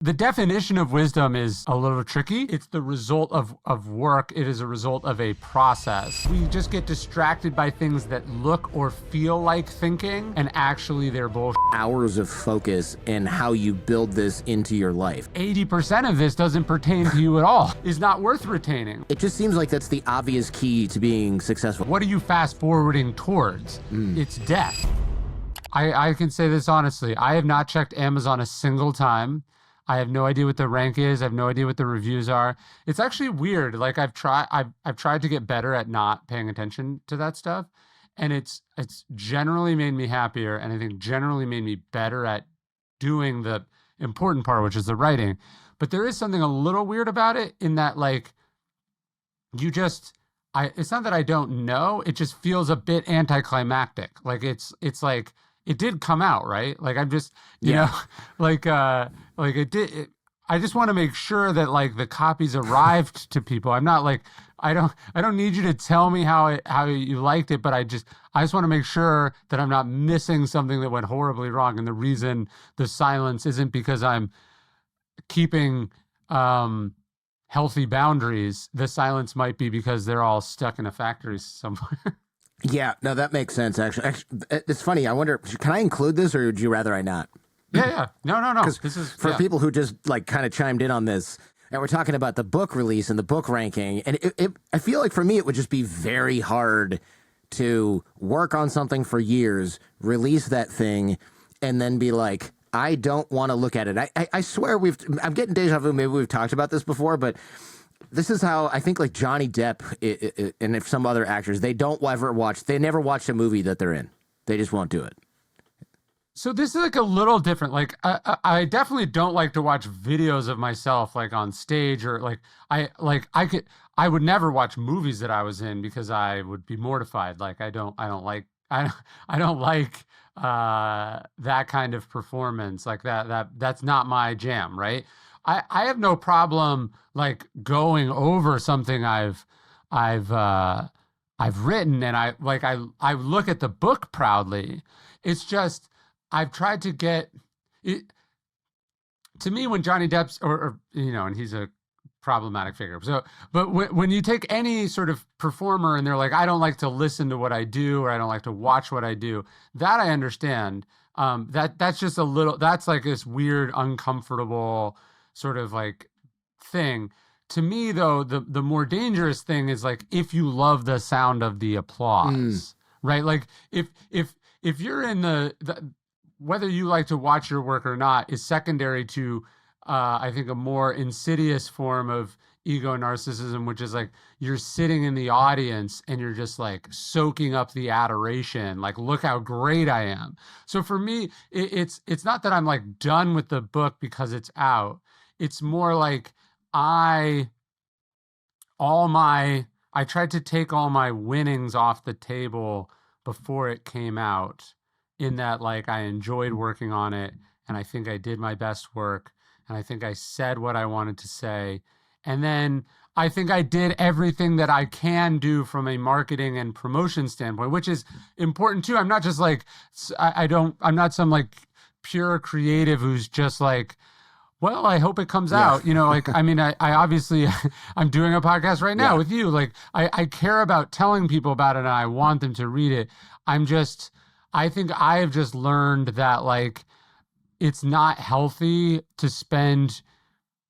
The definition of wisdom is a little tricky. It's the result of work. It is a result of a process. We just get distracted by things that look or feel like thinking, and actually they're bullshit. Hours of focus and how you build this into your life. 80% of this doesn't pertain to you at all. Is not worth retaining. It just seems like that's the obvious key to being successful. What are you fast forwarding towards? It's death. I can say this honestly. I have not checked Amazon a single time. I have no idea what the rank is. I have no idea what the reviews are. It's actually weird. Like I've tried to get better at not paying attention to that stuff, and it's generally made me happier, and I think generally made me better at doing the important part, which is the writing. But there is something a little weird about it in that, like, it's not that I don't know. It just feels a bit anticlimactic. Like it's like, it did come out, right? Like I'm just, you know, like it did. I just want to make sure that like the copies arrived to people. I'm not like, I don't need you to tell me how you liked it, but I just want to make sure that I'm not missing something that went horribly wrong. And the reason the silence isn't because I'm keeping healthy boundaries. The silence might be because they're all stuck in a factory somewhere. Yeah, no, that makes sense, actually. It's funny. I wonder, can I include this, or would you rather I not? Yeah. No. This is for people who just like kind of chimed in on this, and we're talking about the book release and the book ranking. And I feel like for me, it would just be very hard to work on something for years, release that thing, and then be like, I don't want to look at it. I swear I'm getting deja vu. Maybe we've talked about this before, but this is how I think like Johnny Depp and if some other actors, they never watch a movie that they're in. They just won't do it. So this is like a little different. Like I definitely don't like to watch videos of myself like on stage, or I would never watch movies that I was in because I would be mortified. Like I don't like that kind of performance. Like that's not my jam, right? I have no problem like going over something I've written, and I look at the book proudly. It's just I've tried to get it. To me, when Johnny Depp's or and he's a problematic figure. So, but when you take any sort of performer and they're like, I don't like to listen to what I do, or I don't like to watch what I do, that I understand. That's just a little. That's like this weird, uncomfortable sort of like thing. To me, though, the more dangerous thing is like if you love the sound of the applause, right? Like if you're in the whether you like to watch your work or not is secondary to I think a more insidious form of ego narcissism, which is like you're sitting in the audience and you're just like soaking up the adoration, like look how great I am. So for me, it's not that I'm like done with the book because it's out. It's more like I tried to take all my winnings off the table before it came out, in that like I enjoyed working on it, and I think I did my best work, and I think I said what I wanted to say. And then I think I did everything that I can do from a marketing and promotion standpoint, which is important too. I'm not just like, I'm not some like pure creative who's just like, well, I hope it comes out, like, I mean, I obviously, I'm doing a podcast right now with you. Like, I care about telling people about it, and I want them to read it. I think I have just learned that, like, it's not healthy to spend,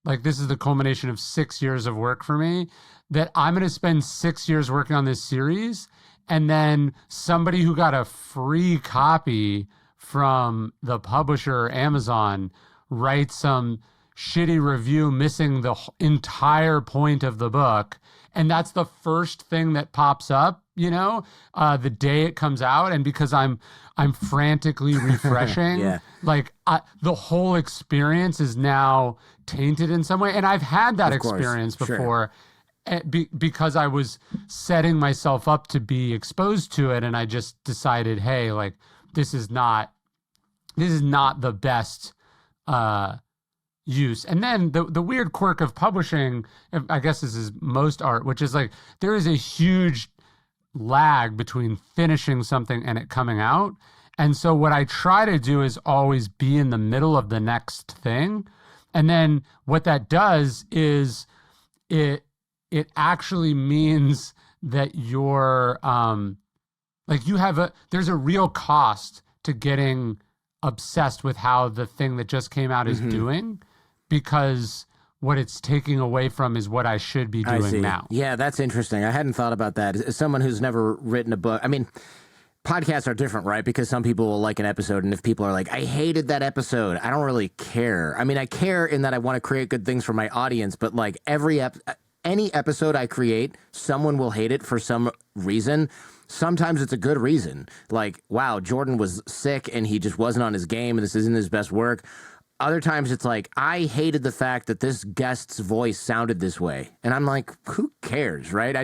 like, this is the culmination of 6 years of work for me, that I'm going to spend 6 years working on this series, and then somebody who got a free copy from the publisher or Amazon write some shitty review missing the entire point of the book, and that's the first thing that pops up, the day it comes out. And because I'm frantically refreshing, like the whole experience is now tainted in some way. And I've had that experience before, because I was setting myself up to be exposed to it, and I just decided, hey, like this is not the best use. And then the weird quirk of publishing, I guess this is most art, which is like there is a huge lag between finishing something and it coming out. And so what I try to do is always be in the middle of the next thing. And then what that does is it actually means that you're like there's a real cost to getting obsessed with how the thing that just came out is doing, because what it's taking away from is what I should be doing now. Yeah, that's interesting. I hadn't thought about that. As someone who's never written a book, I mean, podcasts are different, right? Because some people will like an episode, and if people are like, I hated that episode, I don't really care. I mean, I care in that I want to create good things for my audience, but like any episode I create, someone will hate it for some reason. Sometimes it's a good reason. Like, wow, Jordan was sick and he just wasn't on his game and this isn't his best work. Other times it's like, I hated the fact that this guest's voice sounded this way. And I'm like, who cares, right?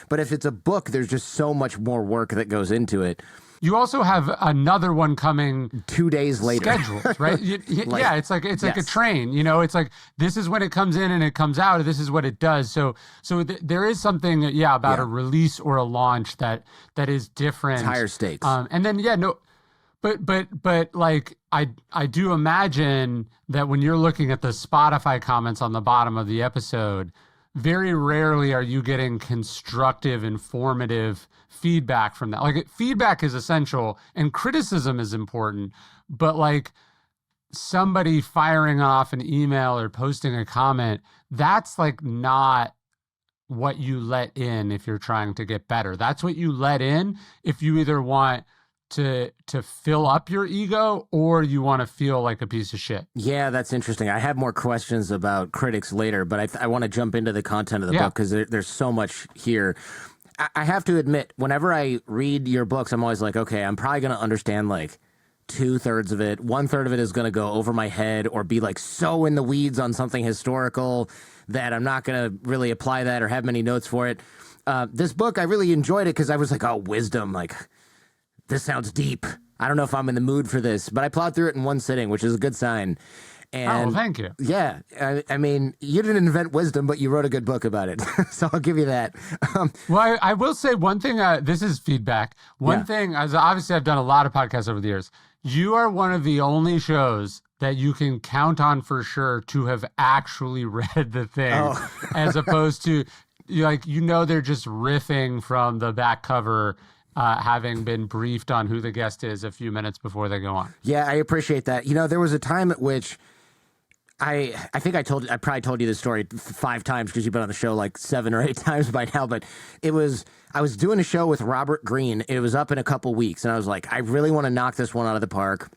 But if it's a book, there's just so much more work that goes into it. You also have another one coming 2 days later. Scheduled, right? Yeah, it's like a train. You know, it's like this is when it comes in and it comes out. This is what it does. So there is something, about a release or a launch that is different. It's higher stakes. And then but like I do imagine that when you're looking at the Spotify comments on the bottom of the episode, very rarely are you getting constructive, informative feedback from that. Like, feedback is essential and criticism is important, but like somebody firing off an email or posting a comment, that's like not what you let in if you're trying to get better. That's what you let in if you either want to fill up your ego or you want to feel like a piece of shit. Yeah, that's interesting. I have more questions about critics later, but I want to jump into the content of the book because there's so much here. I have to admit, whenever I read your books, I'm always like, okay, I'm probably going to understand like 2/3 of it. 1/3 of it is going to go over my head or be like so in the weeds on something historical that I'm not going to really apply that or have many notes for it. This book, I really enjoyed it because I was like, oh, wisdom, like, this sounds deep. I don't know if I'm in the mood for this, but I plowed through it in one sitting, which is a good sign. And thank you. Yeah. I mean, you didn't invent wisdom, but you wrote a good book about it. So I'll give you that. Well, I will say one thing. This is feedback. One thing, as obviously I've done a lot of podcasts over the years. You are one of the only shows that you can count on for sure to have actually read the thing, as opposed to they're just riffing from the back cover, having been briefed on who the guest is a few minutes before they go on. Yeah, I appreciate that. There was a time at which I think I probably told you this story 5 times because you've been on the show like 7 or 8 times by now, but I was doing a show with Robert Greene. It was up in a couple weeks and I was like, I really want to knock this one out of the park.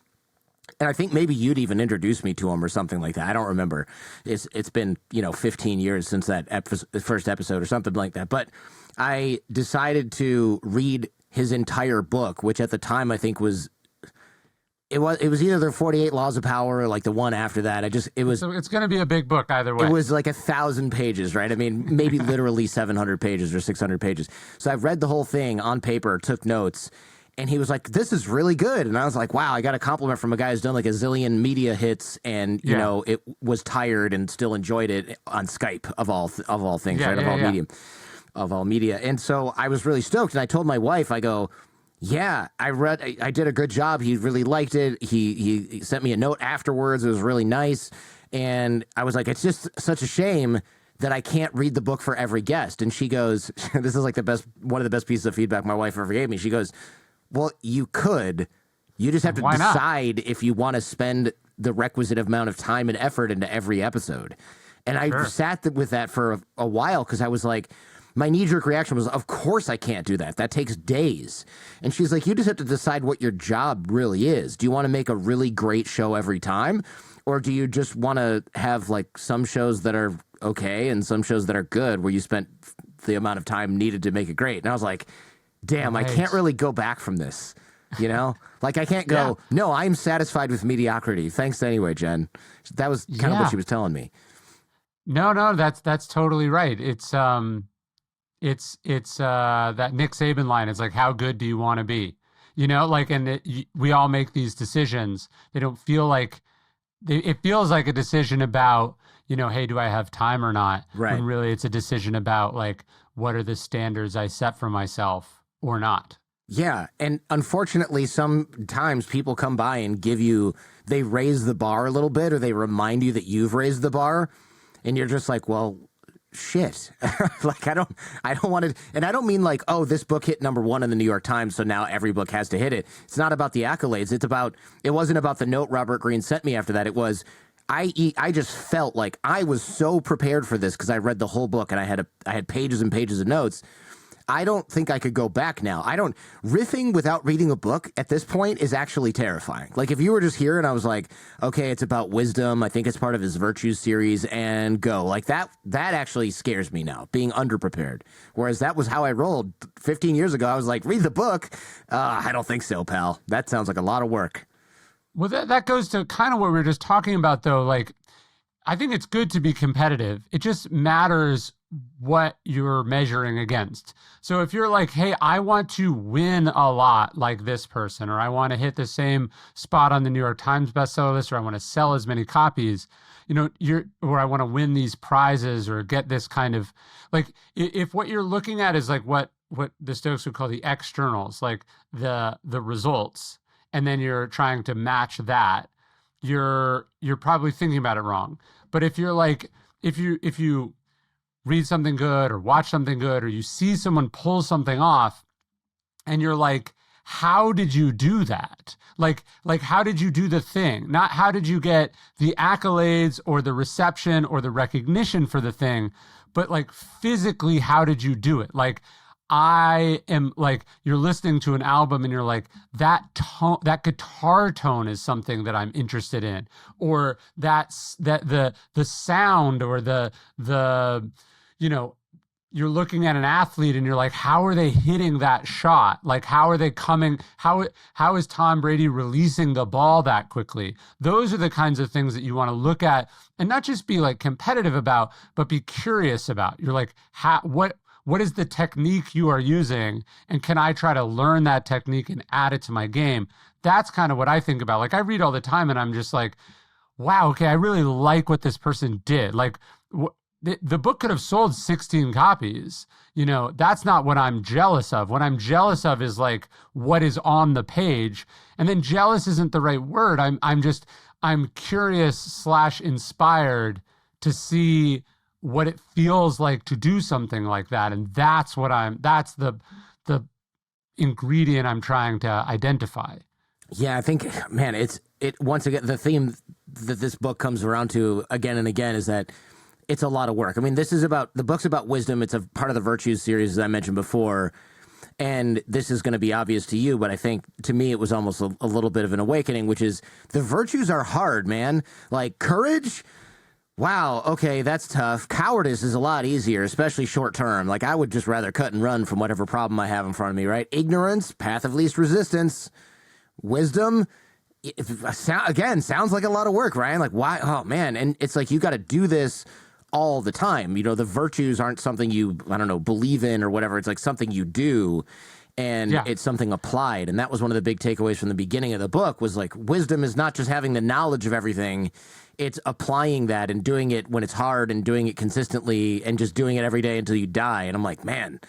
And I think maybe you'd even introduced me to him or something like that. I don't remember. It's been, 15 years since that first episode or something like that. But I decided to read his entire book, which at the time I think was either the 48 Laws of Power or like the one after that. So it's going to be a big book either way. It was like 1,000 pages, right? I mean, maybe literally 700 pages or 600 pages. So I've read the whole thing on paper, took notes, and he was like, this is really good. And I was like, wow, I got a compliment from a guy who's done like a zillion media hits and, it was tired and still enjoyed it on Skype of all things, right? Of all media. And so I was really stoked. And I told my wife, I go, yeah, I did a good job. He really liked it. He sent me a note afterwards. It was really nice. And I was like, it's just such a shame that I can't read the book for every guest. And she goes, this is like one of the best pieces of feedback my wife ever gave me. She goes, well, you could. You just have to decide if you want to spend the requisite amount of time and effort into every episode. And I sat with that for a while because I was like, my knee-jerk reaction was, of course I can't do that. That takes days. And she's like, you just have to decide what your job really is. Do you want to make a really great show every time? Or do you just want to have like some shows that are okay and some shows that are good where you spent the amount of time needed to make it great? And I was like, damn, I can't really go back from this. Like I can't go, no, I'm satisfied with mediocrity. Thanks anyway, Jen. That was kind of what she was telling me. No, that's totally right. It's that Nick Saban line. It's like, how good do you want to be? We all make these decisions. They don't feel like it feels like a decision about, hey, do I have time or not? Right. When really it's a decision about like, what are the standards I set for myself or not? Yeah, and unfortunately, sometimes people come by and they raise the bar a little bit, or they remind you that you've raised the bar, and you're just like, well, shit. Like I don't want to, and I don't mean like, oh, this book hit number one in the New York Times, so now every book has to hit it. It's not about the accolades. It wasn't about the note Robert Greene sent me after that. It was, I just felt like I was so prepared for this because I read the whole book and I had pages and pages of notes. I don't think I could go back now. Riffing without reading a book at this point is actually terrifying. Like if you were just here and I was like, okay, it's about wisdom. I think it's part of his virtues series and go like that actually scares me now, being underprepared. Whereas that was how I rolled 15 years ago. I was like, read the book. I don't think so, pal. That sounds like a lot of work. Well, that goes to kind of what we were just talking about, though. Like, I think it's good to be competitive. It just matters what you're measuring against. So if you're like, hey, I want to win a lot like this person, or I want to hit the same spot on the New York Times bestseller list, or I want to sell as many copies, or I want to win these prizes or get this kind of like, if what you're looking at is like what the Stoics would call the externals, like the results, and then you're trying to match that, you're probably thinking about it wrong. But if you're like, if you read something good or watch something good, or you see someone pull something off and you're like, how did you do that? Like how did you do the thing? Not how did you get the accolades or the reception or the recognition for the thing, but like physically, how did you do it? Like, I am like, you're listening to an album and you're like, that guitar tone is something that I'm interested in, or the sound, or you're looking at an athlete and you're like, how are they hitting that shot? Like, how are they coming? How is Tom Brady releasing the ball that quickly? Those are the kinds of things that you want to look at and not just be like competitive about, but be curious about. You're like, what is the technique you are using? And can I try to learn that technique and add it to my game? That's kind of what I think about. Like, I read all the time and I'm just like, wow, okay, I really like what this person did. Like, the book could have sold 16 copies. That's not what I'm jealous of. What I'm jealous of is like what is on the page. And then jealous isn't the right word. I'm curious / inspired to see what it feels like to do something like that. And that's the ingredient I'm trying to identify. Yeah, I think, man, once again, the theme that this book comes around to again and again is that it's a lot of work. I mean, the book's about wisdom. It's a part of the virtues series, as I mentioned before. And this is going to be obvious to you, but I think to me it was almost a little bit of an awakening, which is the virtues are hard, man. Like courage, wow, okay, that's tough. Cowardice is a lot easier, especially short term. Like, I would just rather cut and run from whatever problem I have in front of me, right? Ignorance, path of least resistance. Wisdom, sounds like a lot of work, Ryan. Like, why? Oh, man. And it's like you got to do this all the time. The virtues aren't something you, I don't know, believe in or whatever. It's like something you do. And Yeah. it's something applied. And that was one of the big takeaways from the beginning of the book was like, wisdom is not just having the knowledge of everything. It's applying that and doing it when it's hard and doing it consistently and just doing it every day until you die. And I'm like, man,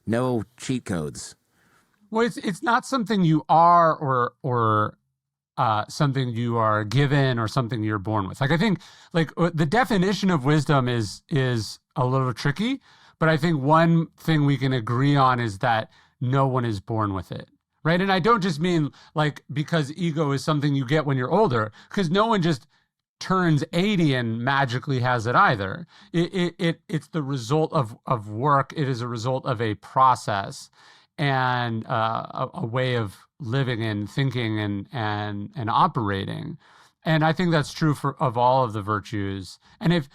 no cheat codes. Well, it's not something you are or something you are given or something you're born with. Like, I think like the definition of wisdom is a little tricky, but I think one thing we can agree on is that no one is born with it. Right. And I don't just mean like because ego is something you get when you're older, because no one just turns 80 and magically has it either. It's the result of work. It is a result of a process and a way of living and thinking and operating. And I think that's true of all of the virtues. And if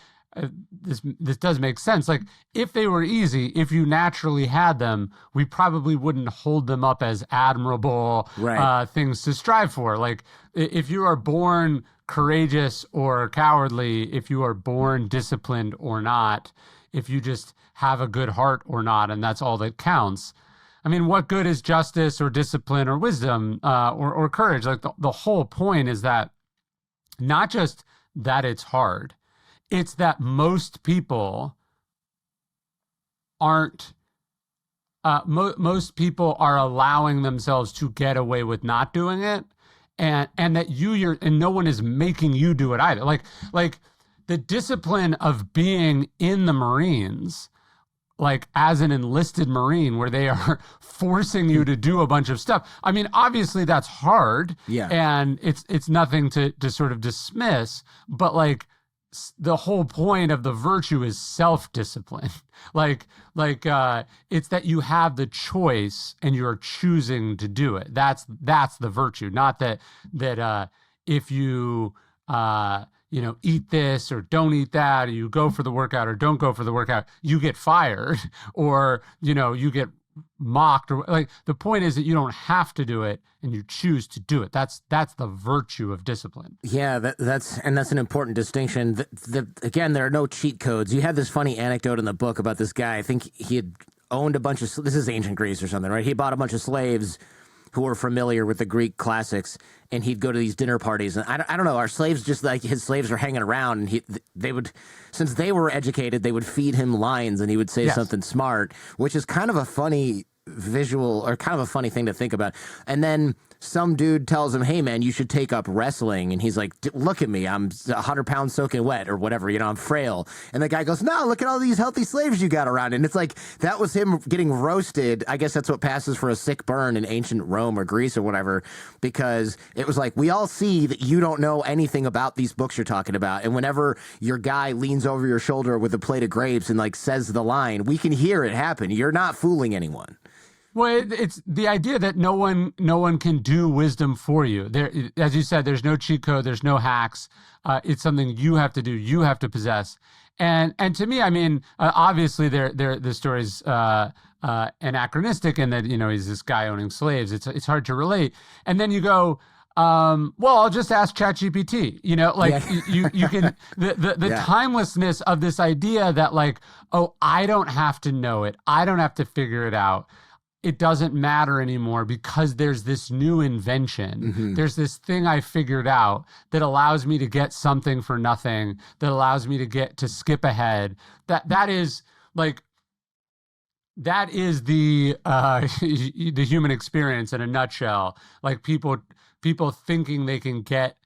this does make sense, like if they were easy, if you naturally had them, we probably wouldn't hold them up as admirable Right. things to strive for. Like if you are born courageous or cowardly, if you are born disciplined or not, if you just have a good heart or not, and that's all that counts. I mean, what good is justice or discipline or wisdom or courage? Like the whole point is that not just that it's hard, it's that most people aren't most people are allowing themselves to get away with not doing it, and that and no one is making you do it either. Like the discipline of being in the Marines, like as an enlisted Marine, where they are forcing you to do a bunch of stuff. I mean, obviously that's hard, Yeah. and it's nothing to sort of dismiss, but like the whole point of the virtue is self-discipline. It's that you have the choice and you're choosing to do it. That's the virtue, not that if you eat this or don't eat that, or you go for the workout or don't go for the workout, you get fired or, you get mocked, or like the point is that you don't have to do it and you choose to do it. That's the virtue of discipline. Yeah, that's an important distinction. Again, there are no cheat codes. You had this funny anecdote in the book about this guy. I think he had owned a bunch of, this is ancient Greece or something, right? He bought a bunch of slaves who were familiar with the Greek classics, and he'd go to these dinner parties. And I don't know, our slaves, just like his slaves were hanging around, and they would, since they were educated, they would feed him lines, and he would say something smart, which is kind of a funny visual, or kind of a funny thing to think about. And then some dude tells him, hey man, you should take up wrestling. And he's like, look at me, I'm 100 pounds soaking wet or whatever, I'm frail. And the guy goes, no, look at all these healthy slaves you got around. And it's like, that was him getting roasted. I guess that's what passes for a sick burn in ancient Rome or Greece or whatever, because it was like, we all see that you don't know anything about these books you're talking about. And whenever your guy leans over your shoulder with a plate of grapes and like says the line, we can hear it happen. You're not fooling anyone. Well, it's the idea that no one can do wisdom for you. There, as you said, there's no cheat code, there's no hacks. It's something you have to do, you have to possess. And to me, I mean, obviously, the story's anachronistic in that he's this guy owning slaves. It's hard to relate. And then you go, well, I'll just ask ChatGPT. You can the timelessness of this idea that like, oh, I don't have to know it, I don't have to figure it out. It doesn't matter anymore because there's this new invention. Mm-hmm. There's this thing I figured out that allows me to get something for nothing, that allows me to skip ahead. That is the the human experience in a nutshell. Like people thinking they can get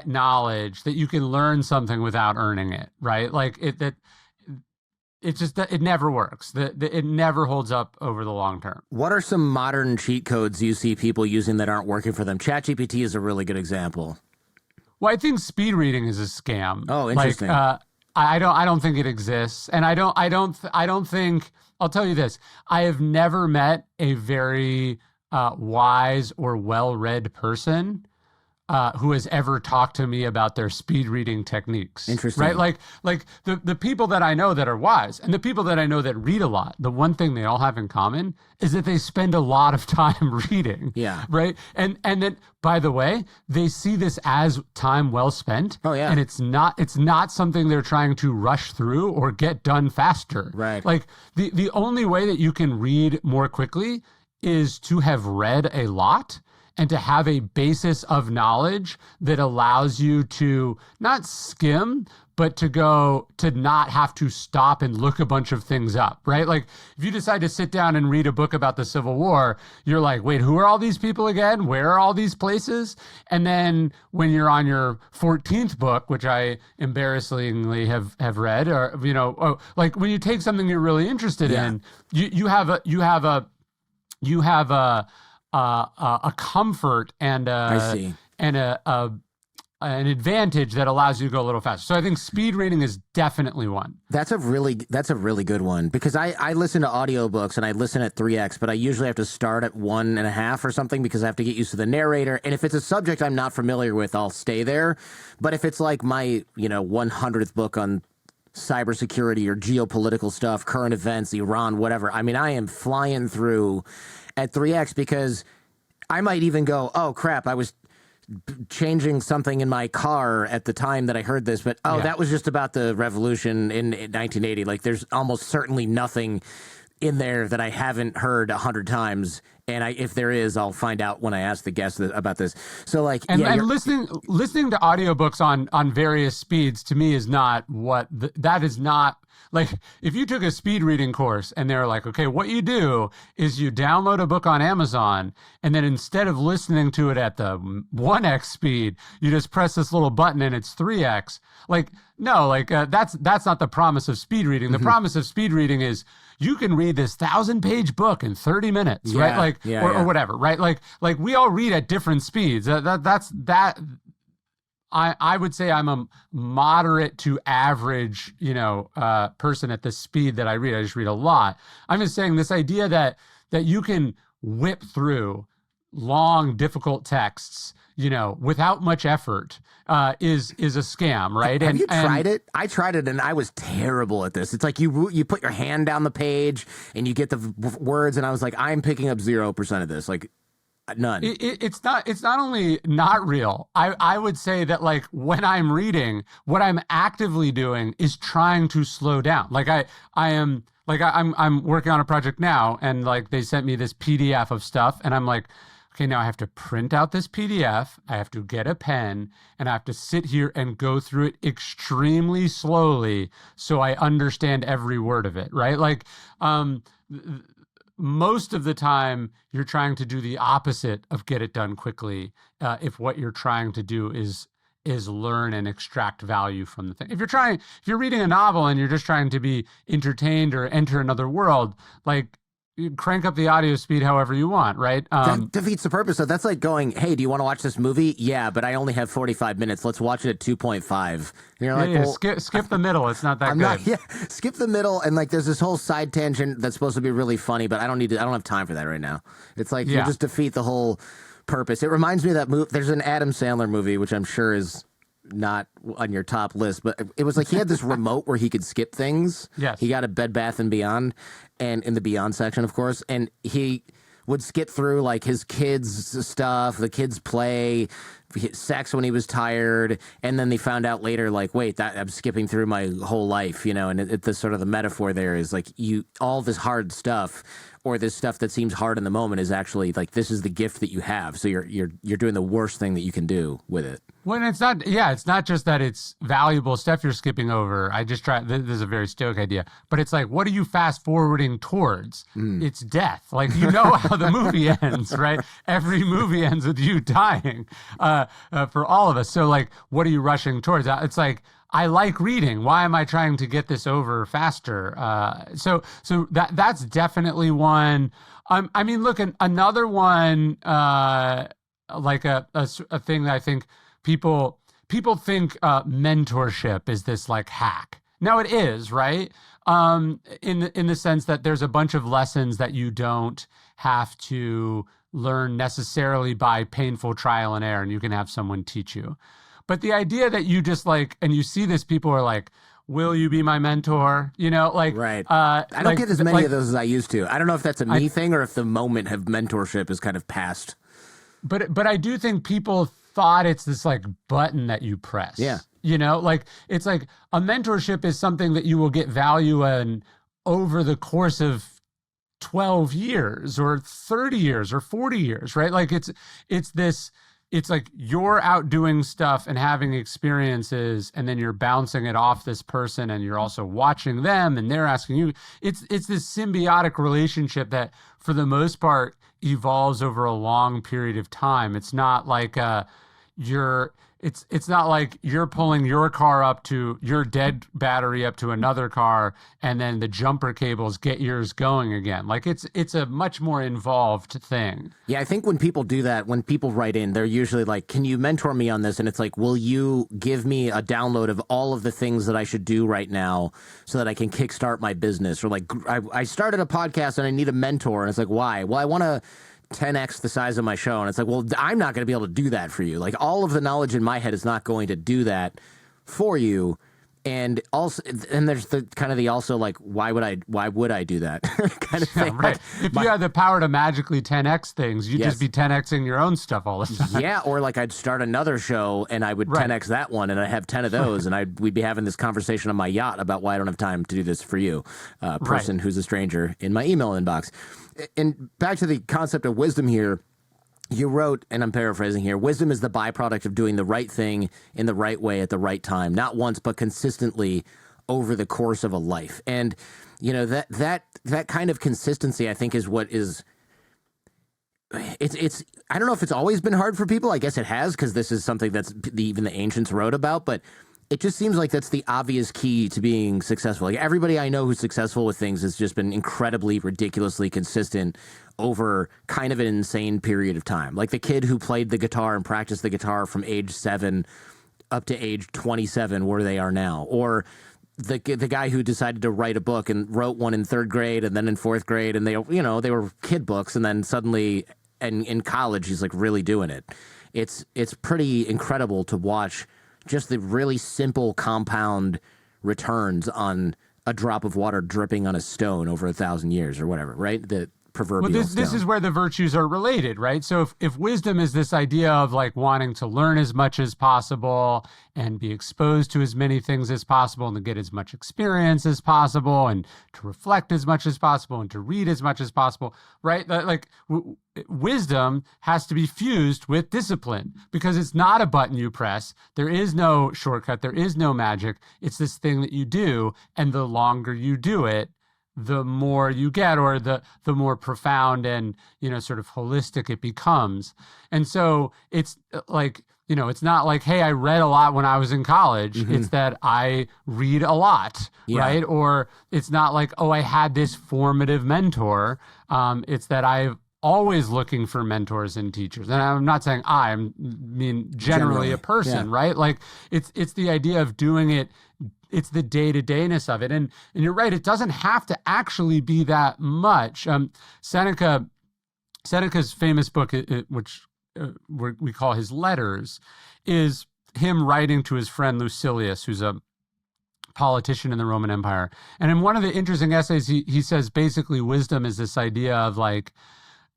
knowledge, that you can learn something without earning it, right? Like it's just that it never works. It never holds up over the long term. What are some modern cheat codes you see people using that aren't working for them? ChatGPT is a really good example. Well, I think speed reading is a scam. Oh, interesting. Like, I don't think it exists, and I don't think. I'll tell you this: I have never met a very wise or well-read person who has ever talked to me about their speed reading techniques. Interesting. Right? Like the people that I know that are wise and the people that I know that read a lot, the one thing they all have in common is that they spend a lot of time reading. Yeah. Right? And then, by the way, they see this as time well spent. Oh, yeah. And it's not something they're trying to rush through or get done faster. Right. Like the only way that you can read more quickly is to have read a lot and to have a basis of knowledge that allows you to not skim, but to not have to stop and look a bunch of things up, right? Like if you decide to sit down and read a book about the Civil War, you're like, wait, who are all these people again? Where are all these places? And then when you're on your 14th book, which I embarrassingly have read, or, like when you take something you're really interested in, you have a comfort and an advantage that allows you to go a little faster. So I think speed reading is definitely one. That's a really good one, because I listen to audiobooks and I listen at 3x, but I usually have to start at 1.5 or something because I have to get used to the narrator. And if it's a subject I'm not familiar with, I'll stay there. But if it's like my 100th book on cybersecurity or geopolitical stuff, current events, Iran, whatever, I mean, I am flying through at 3x, because I might even go, oh crap, I was changing something in my car at the time that I heard this, but that was just about the revolution in 1980. Like there's almost certainly nothing in there that I haven't heard 100 times. And if there is, I'll find out when I ask the guest about this. So like, and listening to audiobooks on various speeds to me is not that is not like if you took a speed reading course and they're like, okay, what you do is you download a book on Amazon, and then instead of listening to it at the 1x speed, you just press this little button and it's 3x. Like, no, like that's not the promise of speed reading. The promise of speed reading is you can read this 1,000-page book in 30 minutes, right? Like, or whatever, right? Like we all read at different speeds. I would say I'm a moderate to average, person at the speed that I read. I just read a lot. I'm just saying this idea that you can whip through long, difficult texts, without much effort, is a scam, right? Have you tried it? I tried it and I was terrible at this. It's like you put your hand down the page and you get the words, and I was like, I'm picking up 0% of this. Like, none. It's not only not real. I would say that, like, when I'm reading, what I'm actively doing is trying to slow down. Like I'm working on a project now, and like they sent me this PDF of stuff, and I'm like, okay, now I have to print out this PDF, I have to get a pen, and I have to sit here and go through it extremely slowly so I understand every word of it, right? Like, most of the time you're trying to do the opposite of get it done quickly, if what you're trying to do is learn and extract value from the thing. If you're reading a novel and you're just trying to be entertained or enter another world, like, you crank up the audio speed however you want, right? That defeats the purpose. So that's like going, hey, do you want to watch this movie? Yeah, but I only have 45 minutes. Let's watch it at 2.5. And you're like, well, skip the middle. It's not that good. Skip the middle, and like there's this whole side tangent that's supposed to be really funny, but I don't have time for that right now. It's like you just defeat the whole purpose. It reminds me of that movie. There's an Adam Sandler movie, which I'm sure is not on your top list, but it was like he had this remote where he could skip things. Yes. He got a Bed Bath and Beyond, and in the Beyond section, of course, and he would skip through like his kids' stuff, the kids' play, sex when he was tired, and then they found out later, like, wait, that I'm skipping through my whole life, and the sort of the metaphor there is like all this hard stuff, or this stuff that seems hard in the moment, is actually like, this is the gift that you have, so you're doing the worst thing that you can do with it. When it's not just that it's valuable stuff you're skipping over. This is a very Stoic idea, but it's like, what are you fast forwarding towards? It's death. Like, how the movie ends, right? Every movie ends with you dying, for all of us. So like, what are you rushing towards? It's like, I like reading. Why am I trying to get this over faster? So that's definitely one. I mean, look, another one, like a thing that I think people think mentorship is this like hack. Now it is, right? In the sense that there's a bunch of lessons that you don't have to learn necessarily by painful trial and error, and you can have someone teach you. But the idea that you just like, and you see this, people are like, will you be my mentor? Right. I don't get as many of those as I used to. I don't know if that's a me thing or if the moment of mentorship is kind of past. But I do think people thought it's this like button that you press. Yeah. Like it's like a mentorship is something that you will get value in over the course of 12 years or 30 years or 40 years, right? Like it's like you're out doing stuff and having experiences, and then you're bouncing it off this person, and you're also watching them and they're asking you. It's this symbiotic relationship that for the most part evolves over a long period of time. It's not like it's not like you're pulling your car up to your dead battery up to another car, and then the jumper cables get yours going again. Like it's a much more involved thing. Yeah, I think when people do that, when people write in, they're usually like, can you mentor me on this? And it's like, will you give me a download of all of the things that I should do right now so that I can kickstart my business? Or like, I started a podcast and I need a mentor. And it's like, why? Well, I want to 10x the size of my show. And it's like, well, I'm not going to be able to do that for you. Like, all of the knowledge in my head is not going to do that for you. And also, and there's the kind of the also like, why would I do that kind of thing? Right. If you had the power to magically 10x things, you'd just be 10xing your own stuff all the time. Yeah, or like I'd start another show and I would 10x that one, and I'd have 10 of those, and we'd be having this conversation on my yacht about why I don't have time to do this for you, person who's a stranger in my email inbox. And back to the concept of wisdom here. You wrote, and I'm paraphrasing here, wisdom is the byproduct of doing the right thing in the right way at the right time, not once, but consistently over the course of a life. And, you know, that kind of consistency, I think, is what is, it's, I don't know if it's always been hard for people. I guess it has, because this is something that's even the ancients wrote about, but it just seems like that's the obvious key to being successful. Like, everybody I know who's successful with things has just been incredibly, ridiculously consistent over kind of an insane period of time. Like the kid who played the guitar and practiced the guitar from age 7 up to age 27, where they are now. Or the guy who decided to write a book and wrote one in 3rd grade and then in 4th grade, and they were kid books, and then suddenly in college he's like really doing it. It's pretty incredible to watch just the really simple compound returns on a drop of water dripping on a stone over 1,000 years or whatever, right? The proverbial this is where the virtues are related, right? So if wisdom is this idea of like wanting to learn as much as possible and be exposed to as many things as possible and to get as much experience as possible and to reflect as much as possible and to read as much as possible, right? Wisdom has to be fused with discipline, because it's not a button you press. There is no shortcut. There is no magic. It's this thing that you do, and the longer you do it, the more you get, or the more profound and, you know, sort of holistic it becomes. And so it's like, you know, it's not like, hey, I read a lot when I was in college. Mm-hmm. It's that I read a lot, right? Or it's not like, oh, I had this formative mentor. It's that I've always looking for mentors and teachers. And I'm not saying I mean generally a person, right? Like it's the idea of doing it. It's the day-to-dayness of it. And you're right, it doesn't have to actually be that much. Seneca's famous book, which we call his letters, is him writing to his friend Lucilius, who's a politician in the Roman Empire. And in one of the interesting essays, he says basically wisdom is this idea of like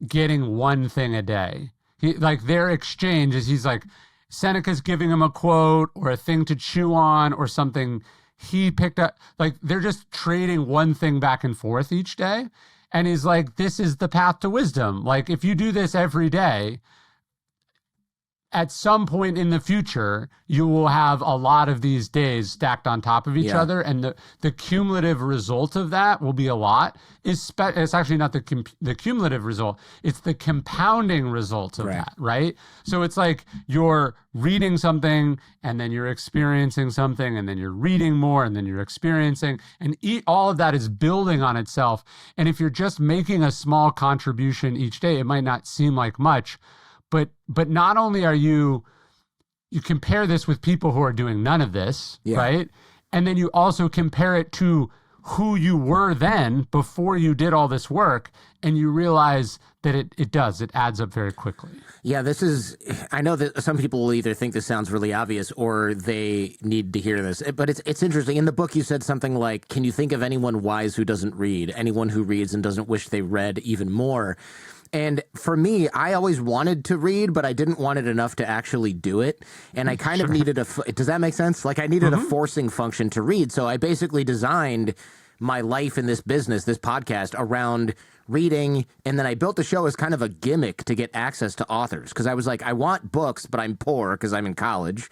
getting one thing a day. Like their exchange is, he's like, Seneca's giving him a quote or a thing to chew on or something he picked up. Like they're just trading one thing back and forth each day. And he's like, this is the path to wisdom. Like if you do this every day, at some point in the future, you will have a lot of these days stacked on top of each other. And the cumulative result of that will be a lot. It's actually not the cumulative result. It's the compounding result of that, right? So it's like you're reading something and then you're experiencing something and then you're reading more and then you're experiencing, and all of that is building on itself. And if you're just making a small contribution each day, it might not seem like much. But not only are you compare this with people who are doing none of this, right? And then you also compare it to who you were then before you did all this work, and you realize that it adds up very quickly. Yeah, I know that some people will either think this sounds really obvious or they need to hear this, but it's interesting. In the book, you said something like, can you think of anyone wise who doesn't read, anyone who reads and doesn't wish they read even more? And for me, I always wanted to read, but I didn't want it enough to actually do it. And I kind of needed does that make sense? Like I needed a forcing function to read. So I basically designed my life in this business, this podcast, around reading. And then I built the show as kind of a gimmick to get access to authors. Because I was like, I want books, but I'm poor because I'm in college.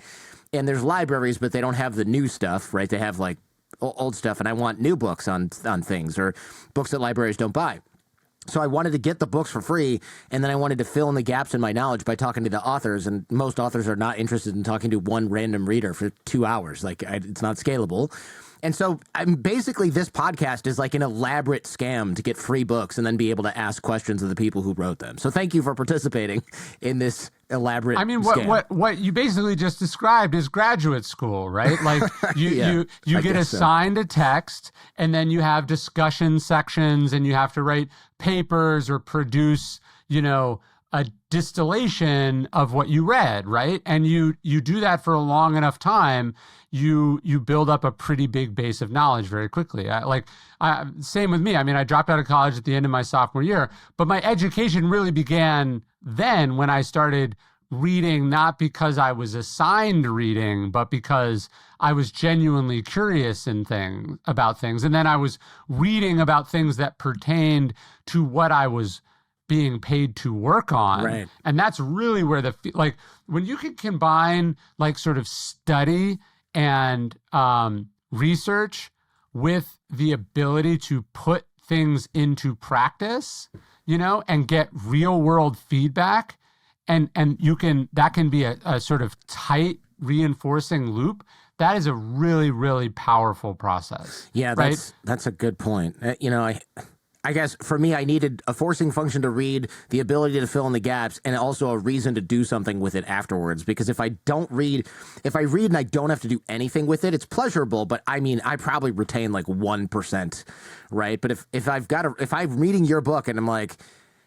And there's libraries, but they don't have the new stuff, right? They have like old stuff. And I want new books on things, or books that libraries don't buy. So I wanted to get the books for free, and then I wanted to fill in the gaps in my knowledge by talking to the authors, and most authors are not interested in talking to one random reader for 2 hours. Like, it's not scalable. And so basically this podcast is like an elaborate scam to get free books and then be able to ask questions of the people who wrote them. So thank you for participating in this elaborate scam. What you basically just described is graduate school, right? Like you get assigned a text, and then you have discussion sections, and you have to write papers or produce, a distillation of what you read, right? And you do that for a long enough time, you build up a pretty big base of knowledge very quickly. Same with me. I mean, I dropped out of college at the end of my sophomore year, but my education really began then when I started reading, not because I was assigned reading, but because I was genuinely curious about things. And then I was reading about things that pertained to what I was being paid to work on. Right. And that's really where when you can combine like sort of study and research with the ability to put things into practice, and get real world feedback. And that can be a sort of tight reinforcing loop. That is a really, really powerful process. Yeah, right? that's a good point. I guess for me, I needed a forcing function to read, the ability to fill in the gaps, and also a reason to do something with it afterwards. Because if I read and I don't have to do anything with it, it's pleasurable. But I mean, I probably retain like 1%, right? But if I'm reading your book and I'm like,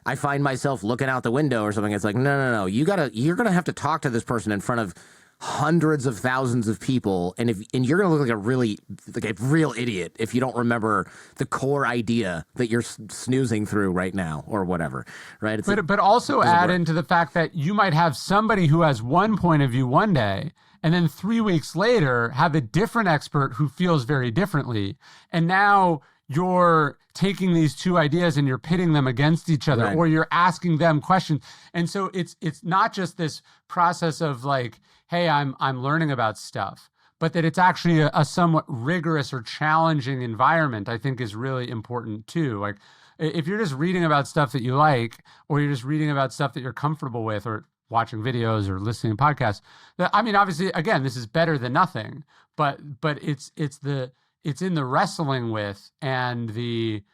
I find myself looking out the window or something, it's like, no, you're gonna have to talk to this person in front of hundreds of thousands of people, and you're gonna look like a real idiot if you don't remember the core idea that you're snoozing through right now or whatever, right? But also add into the fact that you might have somebody who has one point of view one day, and then 3 weeks later have a different expert who feels very differently, and now you're taking these two ideas and you're pitting them against each other, right, or you're asking them questions. And so it's not just this process of like, hey, I'm learning about stuff, but that it's actually a somewhat rigorous or challenging environment, I think is really important too. Like if you're just reading about stuff that you like, or you're just reading about stuff that you're comfortable with, or watching videos or listening to podcasts, I mean, obviously, again, this is better than nothing, but it's in the wrestling with and the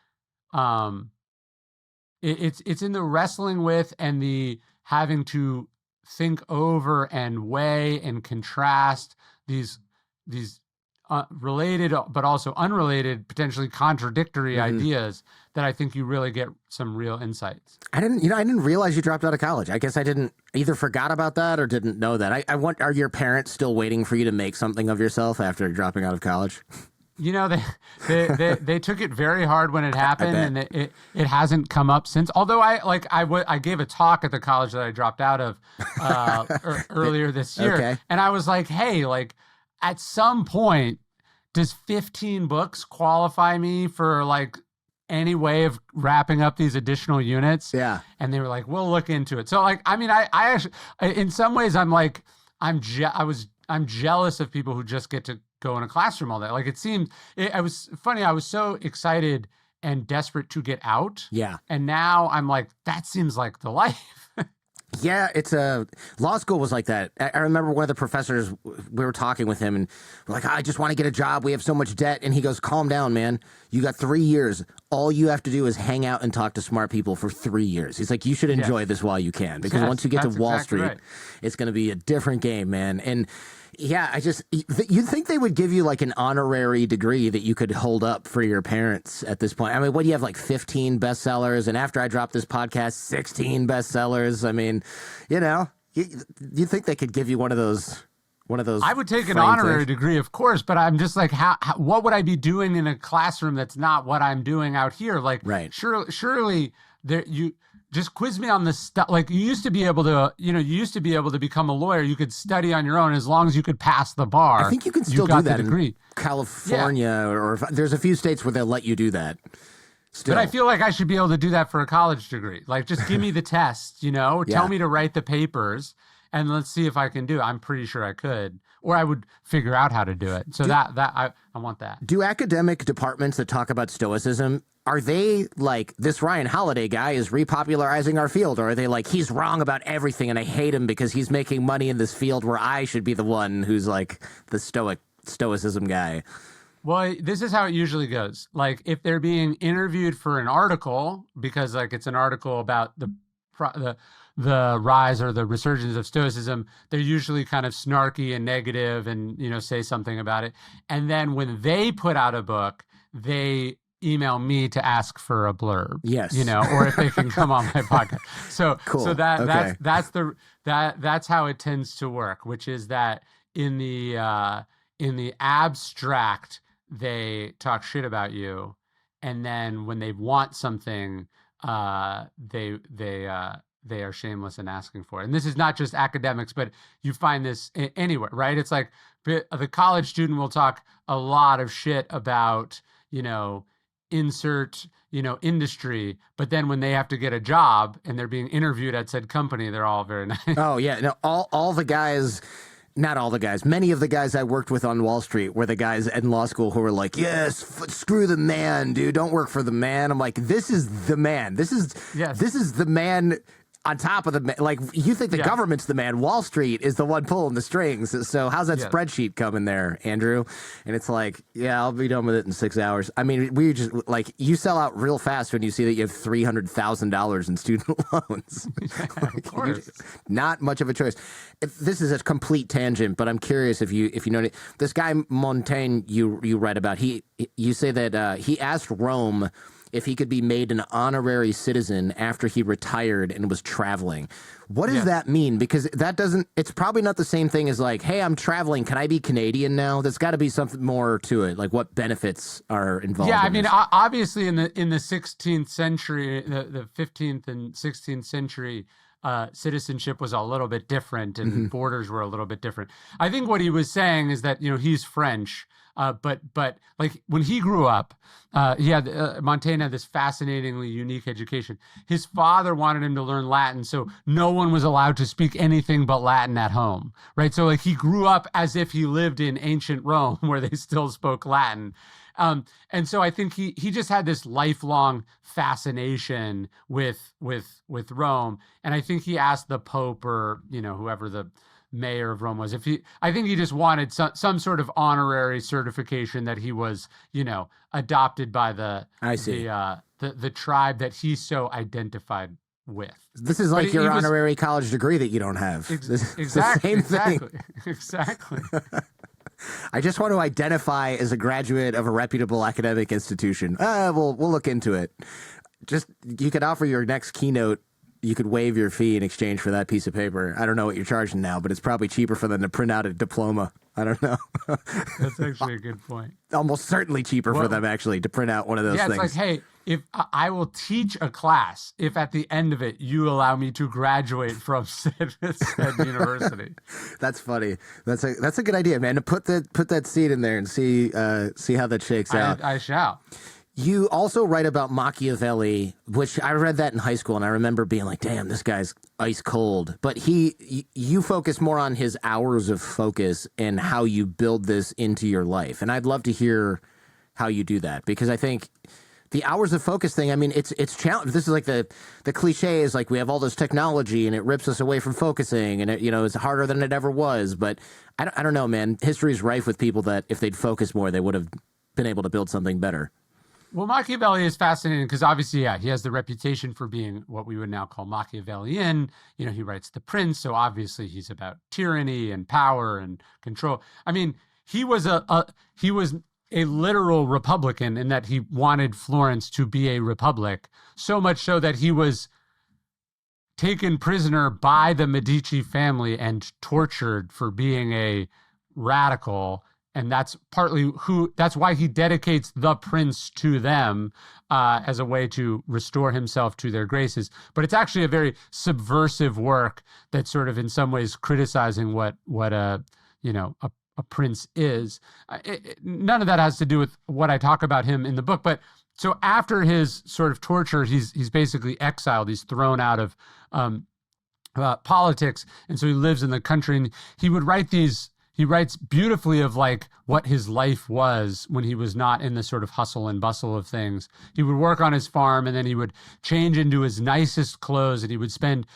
it's in the wrestling with and the having to think over and weigh and contrast these related but also unrelated, potentially contradictory ideas that I think you really get some real insights. I didn't realize you dropped out of college. I guess I didn't either forgot about that or didn't know that. Are your parents still waiting for you to make something of yourself after dropping out of college? They took it very hard when it happened, and it hasn't come up since. Although I gave a talk at the college that I dropped out of earlier this year, okay, and I was like, hey, like at some point, does 15 books qualify me for like any way of wrapping up these additional units? Yeah, and they were like, we'll look into it. So like, I mean, I actually, in some ways, I'm jealous of people who just get to go in a classroom all day. Like it was funny. I was so excited and desperate to get out. Yeah. And now I'm like, that seems like the life. Yeah, law school was like that. I remember one of the professors, we were talking with him and we're like, I just want to get a job. We have so much debt. And he goes, calm down, man. You got 3 years. All you have to do is hang out and talk to smart people for 3 years. He's like, you should enjoy this while you can, because once you get to Wall Street, it's going to be a different game, man. And yeah, you'd think they would give you like an honorary degree that you could hold up for your parents at this point. I mean, what do you have, like 15 bestsellers? And after I dropped this podcast, 16 bestsellers. I mean, you think they could give you one of those. I would take an honorary degree, of course, but I'm just like, what would I be doing in a classroom that's not what I'm doing out here? Like, right. Surely you just quiz me on this stuff. Like you used to be able to become a lawyer. You could study on your own as long as you could pass the bar. I think you can still do that in California, or there's a few states where they'll let you do that. Still. But I feel like I should be able to do that for a college degree. Like, just give me the test, tell me to write the papers, and let's see if I can do it. I'm pretty sure I could, or I would figure out how to do it. So I want that. Do academic departments that talk about Stoicism, are they like, this Ryan Holiday guy is repopularizing our field, or are they like, he's wrong about everything and I hate him because he's making money in this field where I should be the one who's like the Stoicism guy? Well, this is how it usually goes. Like, if they're being interviewed for an article, because like it's an article about the rise or the resurgence of Stoicism, they're usually kind of snarky and negative and, say something about it. And then when they put out a book, they email me to ask for a blurb. Yes. Or if they can come on my podcast. So cool. So that's how it tends to work, which is that in the abstract, they talk shit about you, and then when they want something, they are shameless in asking for it. And this is not just academics, but you find this anywhere, right? It's like the college student will talk a lot of shit about, insert, industry, but then when they have to get a job and they're being interviewed at said company, they're all very nice. Oh yeah, no, all the guys Not all the guys. Many of the guys I worked with on Wall Street were the guys in law school who were like, yes, screw the man, dude. Don't work for the man. I'm like, this is the man. This is the man on top of the man. Like, you think the government's the man. Wall Street is the one pulling the strings. So how's that spreadsheet coming there, Andrew? And it's like, yeah, I'll be done with it in 6 hours. I mean, we just, like, you sell out real fast when you see that you have $300,000 in student loans. Of course. Not much of a choice. This is a complete tangent, but I'm curious if you know this guy Montaigne you write about. You say that he asked Rome if he could be made an honorary citizen after he retired and was traveling. What does that mean? Because it's probably not the same thing as like, hey, I'm traveling. Can I be Canadian now? There's got to be something more to it. Like, what benefits are involved? Yeah, I mean, obviously in the 16th century, the 15th and 16th century, citizenship was a little bit different and borders were a little bit different. I think what he was saying is that, he's French. But like when he grew up, Montaigne had this fascinatingly unique education. His father wanted him to learn Latin, so no one was allowed to speak anything but Latin at home, right? So like he grew up as if he lived in ancient Rome where they still spoke Latin. And so I think he just had this lifelong fascination with Rome. And I think he asked the Pope or, whoever the mayor of Rome was, I think he just wanted some sort of honorary certification that he was, adopted by the tribe that he's so identified with. This is like your honorary college degree that you don't have. Exactly. The same thing. Exactly. I just want to identify as a graduate of a reputable academic institution. We'll look into it. Just, you could offer your next keynote. You could waive your fee in exchange for that piece of paper. I don't know what you're charging now, but it's probably cheaper for them to print out a diploma. I don't know. That's actually a good point. Almost certainly cheaper for them, actually, to print out one of those things. Yeah, it's like, hey, if I will teach a class, if at the end of it you allow me to graduate from said university. That's funny. That's a good idea, man. To put that seed in there and see how that shakes out. I shall. You also write about Machiavelli, which I read that in high school, and I remember being like, damn, this guy's ice cold. But you focus more on his hours of focus and how you build this into your life. And I'd love to hear how you do that, because I think the hours of focus thing, I mean, it's challenge. This is like the cliche is like, we have all this technology and it rips us away from focusing, and it's harder than it ever was. But I don't know, man. History is rife with people that if they'd focused more, they would have been able to build something better. Well, Machiavelli is fascinating because obviously, he has the reputation for being what we would now call Machiavellian. He writes The Prince, so obviously he's about tyranny and power and control. I mean, he was a literal Republican in that he wanted Florence to be a republic, so much so that he was taken prisoner by the Medici family and tortured for being a radical. And that's that's why he dedicates The Prince to them as a way to restore himself to their graces. But it's actually a very subversive work that's sort of in some ways criticizing what a prince is. None of that has to do with what I talk about him in the book. But so after his sort of torture, he's basically exiled. He's thrown out of politics. And so he lives in the country, and he would write he writes beautifully of like what his life was when he was not in the sort of hustle and bustle of things. He would work on his farm, and then he would change into his nicest clothes, and he would spend,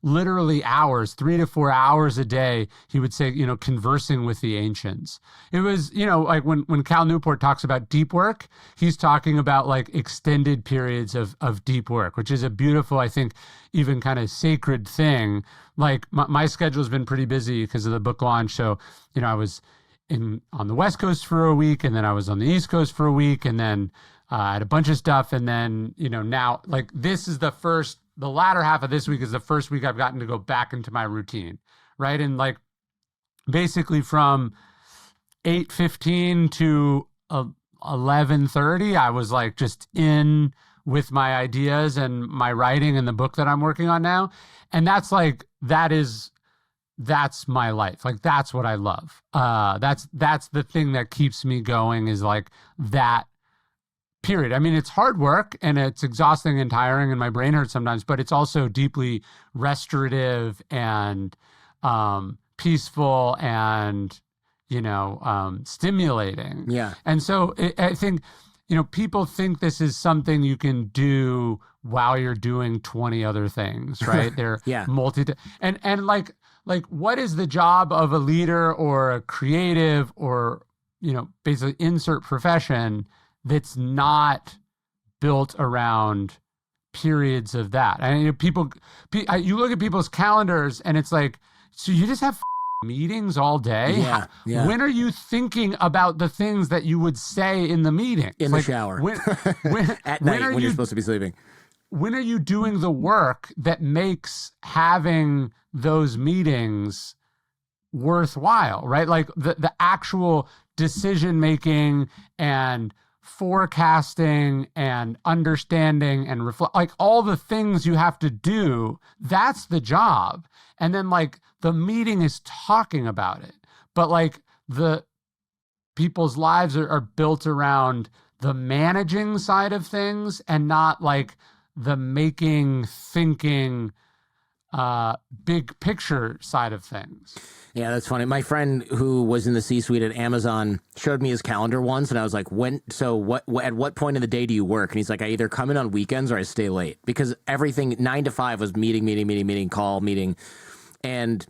literally hours, 3 to 4 hours a day, he would say, conversing with the ancients. It was, like when Cal Newport talks about deep work, he's talking about like extended periods of deep work, which is a beautiful, I think, even kind of sacred thing. Like my schedule's been pretty busy because of the book launch. So, I was on the West Coast for a week, and then I was on the East Coast for a week, and then I had a bunch of stuff. And then, now like this is the latter half of this week is the first week I've gotten to go back into my routine. Right. And like basically from 8:15 to 11:30, I was like just in with my ideas and my writing and the book that I'm working on now. And that's my life. Like, that's what I love. That's the thing that keeps me going, is like that period. I mean, it's hard work and it's exhausting and tiring and my brain hurts sometimes, but it's also deeply restorative and peaceful and, stimulating. Yeah. And so I think, people think this is something you can do while you're doing 20 other things, right? They're Yeah. and like what is the job of a leader or a creative or, basically insert profession that's not built around periods of that? And you look at people's calendars and it's like, so you just have meetings all day? Yeah, yeah. When are you thinking about the things that you would say in the meeting? In the shower. At night when you're supposed to be sleeping. When are you doing the work that makes having those meetings worthwhile, right? Like the actual decision making and forecasting and understanding and reflect, like all the things you have to do, that's the job. And then like the meeting is talking about it, but like the people's lives are built around the managing side of things and not like the making, thinking, big picture side of things. Yeah, that's funny. My friend who was in the C-suite at Amazon showed me his calendar once, and I was like, at what point in the day do you work? And he's like, I either come in on weekends or I stay late, because everything 9 to 5 was meeting, call, meeting. And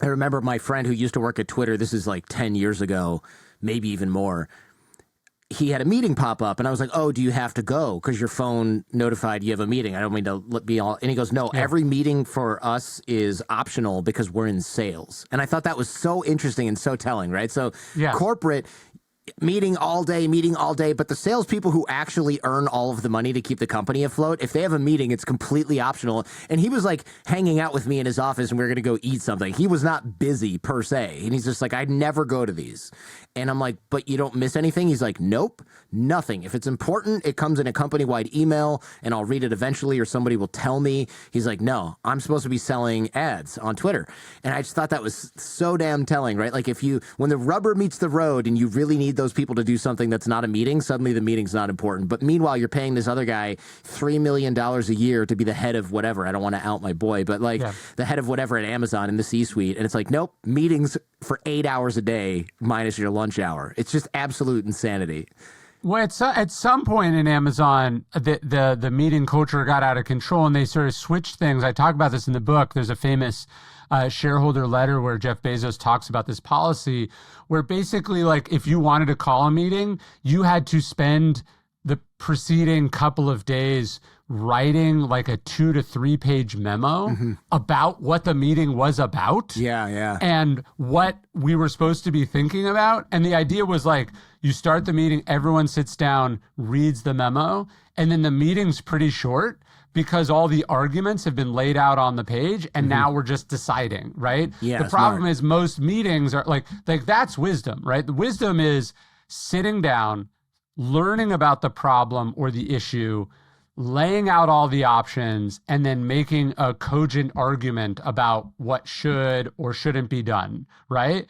I remember my friend who used to work at Twitter, this is like 10 years ago, maybe even more. He had a meeting pop up, and I was like, oh, do you have to go? Because your phone notified you have a meeting. I don't mean to be all... And he goes, no, every meeting for us is optional because we're in sales. And I thought that was so interesting and so telling, right? So corporate... meeting all day, but the salespeople who actually earn all of the money to keep the company afloat, if they have a meeting, it's completely optional. And he was like hanging out with me in his office and we were going to go eat something. He was not busy per se. And he's just like, I'd never go to these. And I'm like, but you don't miss anything? He's like, nope, nothing. If it's important, it comes in a company-wide email and I'll read it eventually or somebody will tell me. He's like, no, I'm supposed to be selling ads on Twitter. And I just thought that was so damn telling, right? Like when the rubber meets the road and you really need those people to do something that's not a meeting, suddenly the meeting's not important. But meanwhile, you're paying this other guy $3 million a year to be the head of whatever. I don't want to out my boy, but the head of whatever at Amazon in the C-suite. And it's like, nope, meetings for 8 hours a day minus your lunch hour. It's just absolute insanity. Well, at some point in Amazon, the meeting culture got out of control and they sort of switched things. I talk about this in the book. There's a famous shareholder letter where Jeff Bezos talks about this policy where basically, like, if you wanted to call a meeting, you had to spend the preceding couple of days writing like a 2 to 3 page memo about what the meeting was about. Yeah. And what we were supposed to be thinking about. And the idea was like, you start the meeting, everyone sits down, reads the memo, and then the meeting's pretty short because all the arguments have been laid out on the page and now we're just deciding, right? Yeah, the problem is most meetings are like that's wisdom, right? The wisdom is sitting down, learning about the problem or the issue, laying out all the options, and then making a cogent argument about what should or shouldn't be done, right?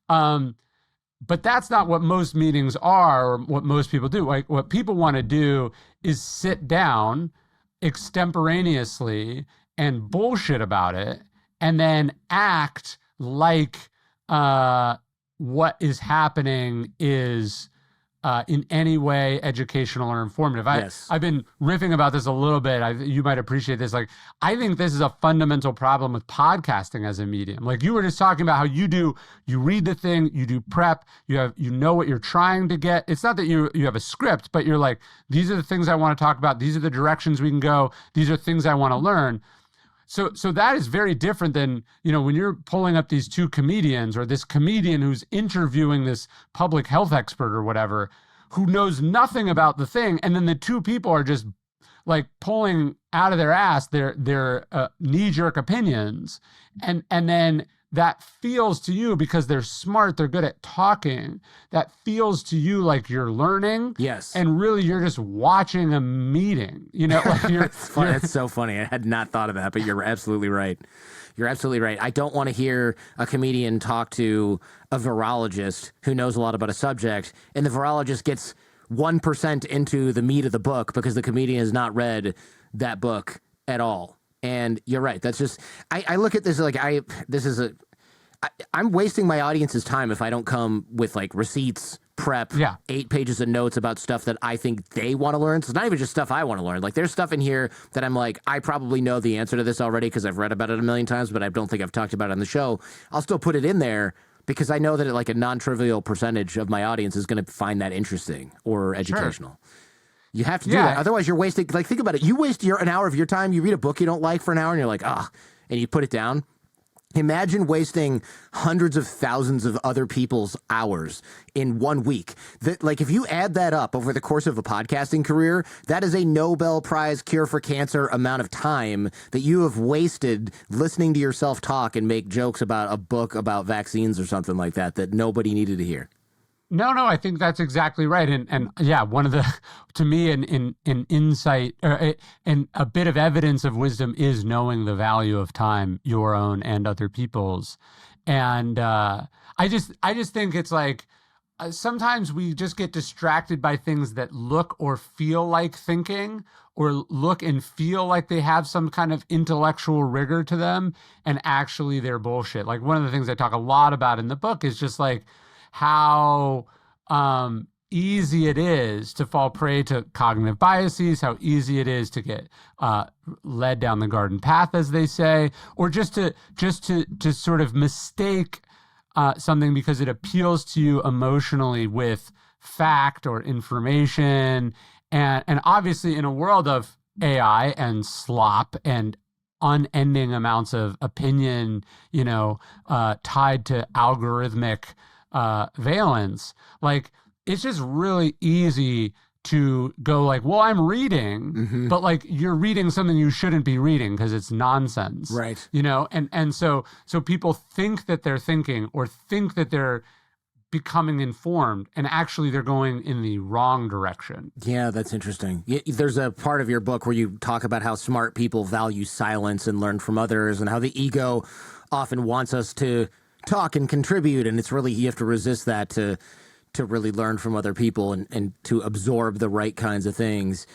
But that's not what most meetings are or what most people do. Like what people want to do is sit down extemporaneously and bullshit about it and then act like what is happening is in any way educational or informative. I've been riffing about this a little bit. You might appreciate this. Like, I think this is a fundamental problem with podcasting as a medium. Like you were just talking about how you read the thing, you do prep, you know what you're trying to get. It's not that you have a script, but you're like, these are the things I want to talk about. These are the directions we can go. These are things I want to learn. So that is very different than, when you're pulling up these two comedians or this comedian who's interviewing this public health expert or whatever, who knows nothing about the thing. And then the two people are just like pulling out of their ass their knee-jerk opinions. And then that feels to you, because they're smart, they're good at talking, that feels to you like you're learning. Yes. And really you're just watching a meeting, like It's so funny. I had not thought of that, but you're absolutely right. You're absolutely right. I don't want to hear a comedian talk to a virologist who knows a lot about a subject, and the virologist gets 1% into the meat of the book because the comedian has not read that book at all. And you're right. That's just, I look at this like I'm wasting my audience's time if I don't come with like receipts, prep, Yeah. 8 pages of notes about stuff that I think they want to learn. So it's not even just stuff I want to learn. Like there's stuff in here that I'm like, I probably know the answer to this already because I've read about it a million times, but I don't think I've talked about it on the show. I'll still put it in there because I know that like a non-trivial percentage of my audience is going to find that interesting or educational. Sure. You have to do that. Otherwise you're wasting, like think about it. You waste an hour of your time. You read a book you don't like for an hour and you're like, and you put it down. Imagine wasting hundreds of thousands of other people's hours in 1 week. That, like, if you add that up over the course of a podcasting career, that is a Nobel Prize cure for cancer amount of time that you have wasted listening to yourself talk and make jokes about a book about vaccines or something like that nobody needed to hear. No, I think that's exactly right. And yeah, one of the, to me, an insight and a bit of evidence of wisdom is knowing the value of time, your own and other people's. And I just think it's like sometimes we just get distracted by things that look or feel like thinking or look and feel like they have some kind of intellectual rigor to them. And actually they're bullshit. Like one of the things I talk a lot about in the book is just like, how easy it is to fall prey to cognitive biases, how easy it is to get led down the garden path, as they say, or just to sort of mistake something because it appeals to you emotionally with fact or information. And obviously in a world of AI and slop and unending amounts of opinion, tied to algorithmic valence, like it's just really easy to go like, well, I'm reading, but like you're reading something you shouldn't be reading because it's nonsense, right? And so people think that they're thinking or think that they're becoming informed, and actually they're going in the wrong direction. Yeah, that's interesting. There's a part of your book where you talk about how smart people value silence and learn from others, and how the ego often wants us to talk and contribute, and it's really, you have to resist that to really learn from other people and to absorb the right kinds of things.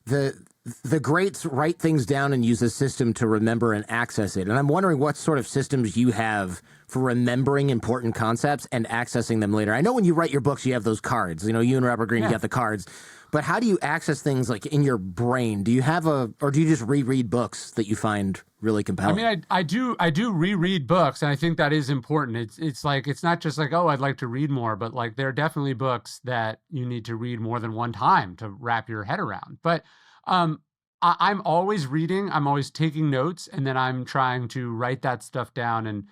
The greats write things down and use a system to remember and access it. And I'm wondering what sort of systems you have for remembering important concepts and accessing them later. I know when you write your books, you have those cards. You and Robert Greene, you got the cards. But how do you access things like in your brain? Do you have or do you just reread books that you find really compelling? I mean, I do reread books, and I think that is important. It's like, it's not just like, oh, I'd like to read more, but like there are definitely books that you need to read more than one time to wrap your head around. But I'm always reading, I'm always taking notes, and then I'm trying to write that stuff down and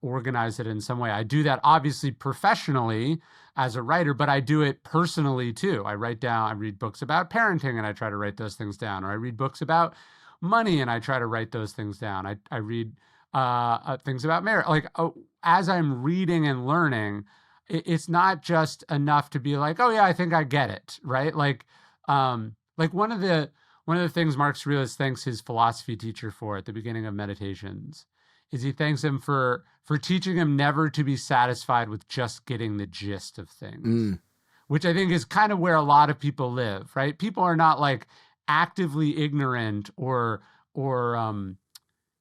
organize it in some way. I do that obviously professionally as a writer, but I do it personally too. I read books about parenting and I try to write those things down, or I read books about money and I try to write those things down. I read things about marriage. Like as I'm reading and learning, it's not just enough to be like, oh yeah, I think I get it, right? Like one of the things Mark Aurelius thanks his philosophy teacher for at the beginning of Meditations is he thanks him for teaching him never to be satisfied with just getting the gist of things, which I think is kind of where a lot of people live, right? People are not like actively ignorant or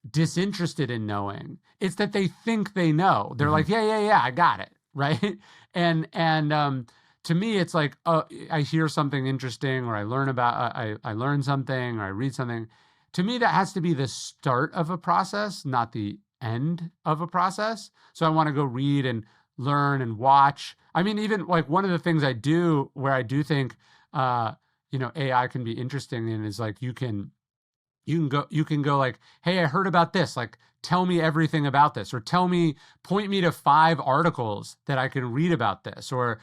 disinterested in knowing. It's that they think they know. They're like, yeah, I got it, right? And to me, it's like, I hear something interesting, or I learn something, or I read something. To me, that has to be the start of a process, not the end of a process. So I want to go read and learn and watch. I mean, even like one of the things I do where I do think, AI can be interesting in is like, you can go like, hey, I heard about this. Like, tell me everything about this, or point me to 5 articles that I can read about this, or,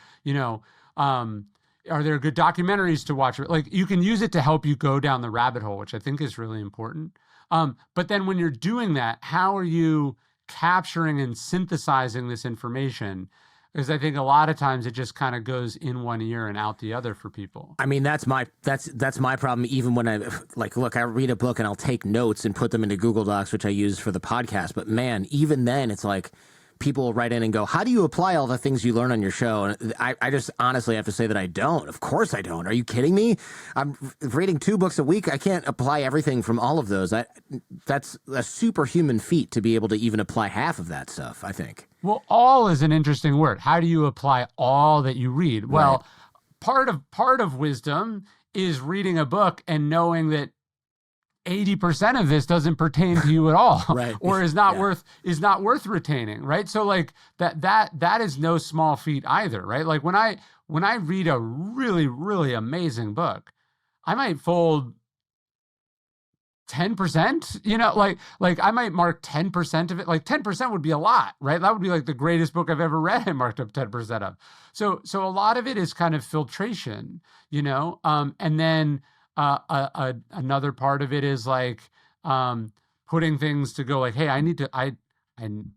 are there good documentaries to watch? Like, you can use it to help you go down the rabbit hole, which I think is really important. But then when you're doing that, how are you capturing and synthesizing this information? Because I think a lot of times it just kind of goes in one ear and out the other for people. I mean, that's my problem. Even when I I read a book and I'll take notes and put them into Google Docs, which I use for the podcast. But man, even then, it's like people will write in and go, how do you apply all the things you learn on your show? And I just honestly have to say that I don't. Of course I don't. Are you kidding me? I'm reading 2 books a week. I can't apply everything from all of those. That's a superhuman feat to be able to even apply half of that stuff, I think. Well, all is an interesting word. How do you apply all that you read? Well, part of wisdom is reading a book and knowing that 80% of this doesn't pertain to you at all, or is not worth retaining, right? So like that is no small feat either, right? Like when I read a really, really amazing book, I might fold 10%, like I might mark 10% of it. Like 10% would be a lot, right? That would be like the greatest book I've ever read. I marked up 10% of. So a lot of it is kind of filtration, and then another part of it is like putting things to go like, hey, I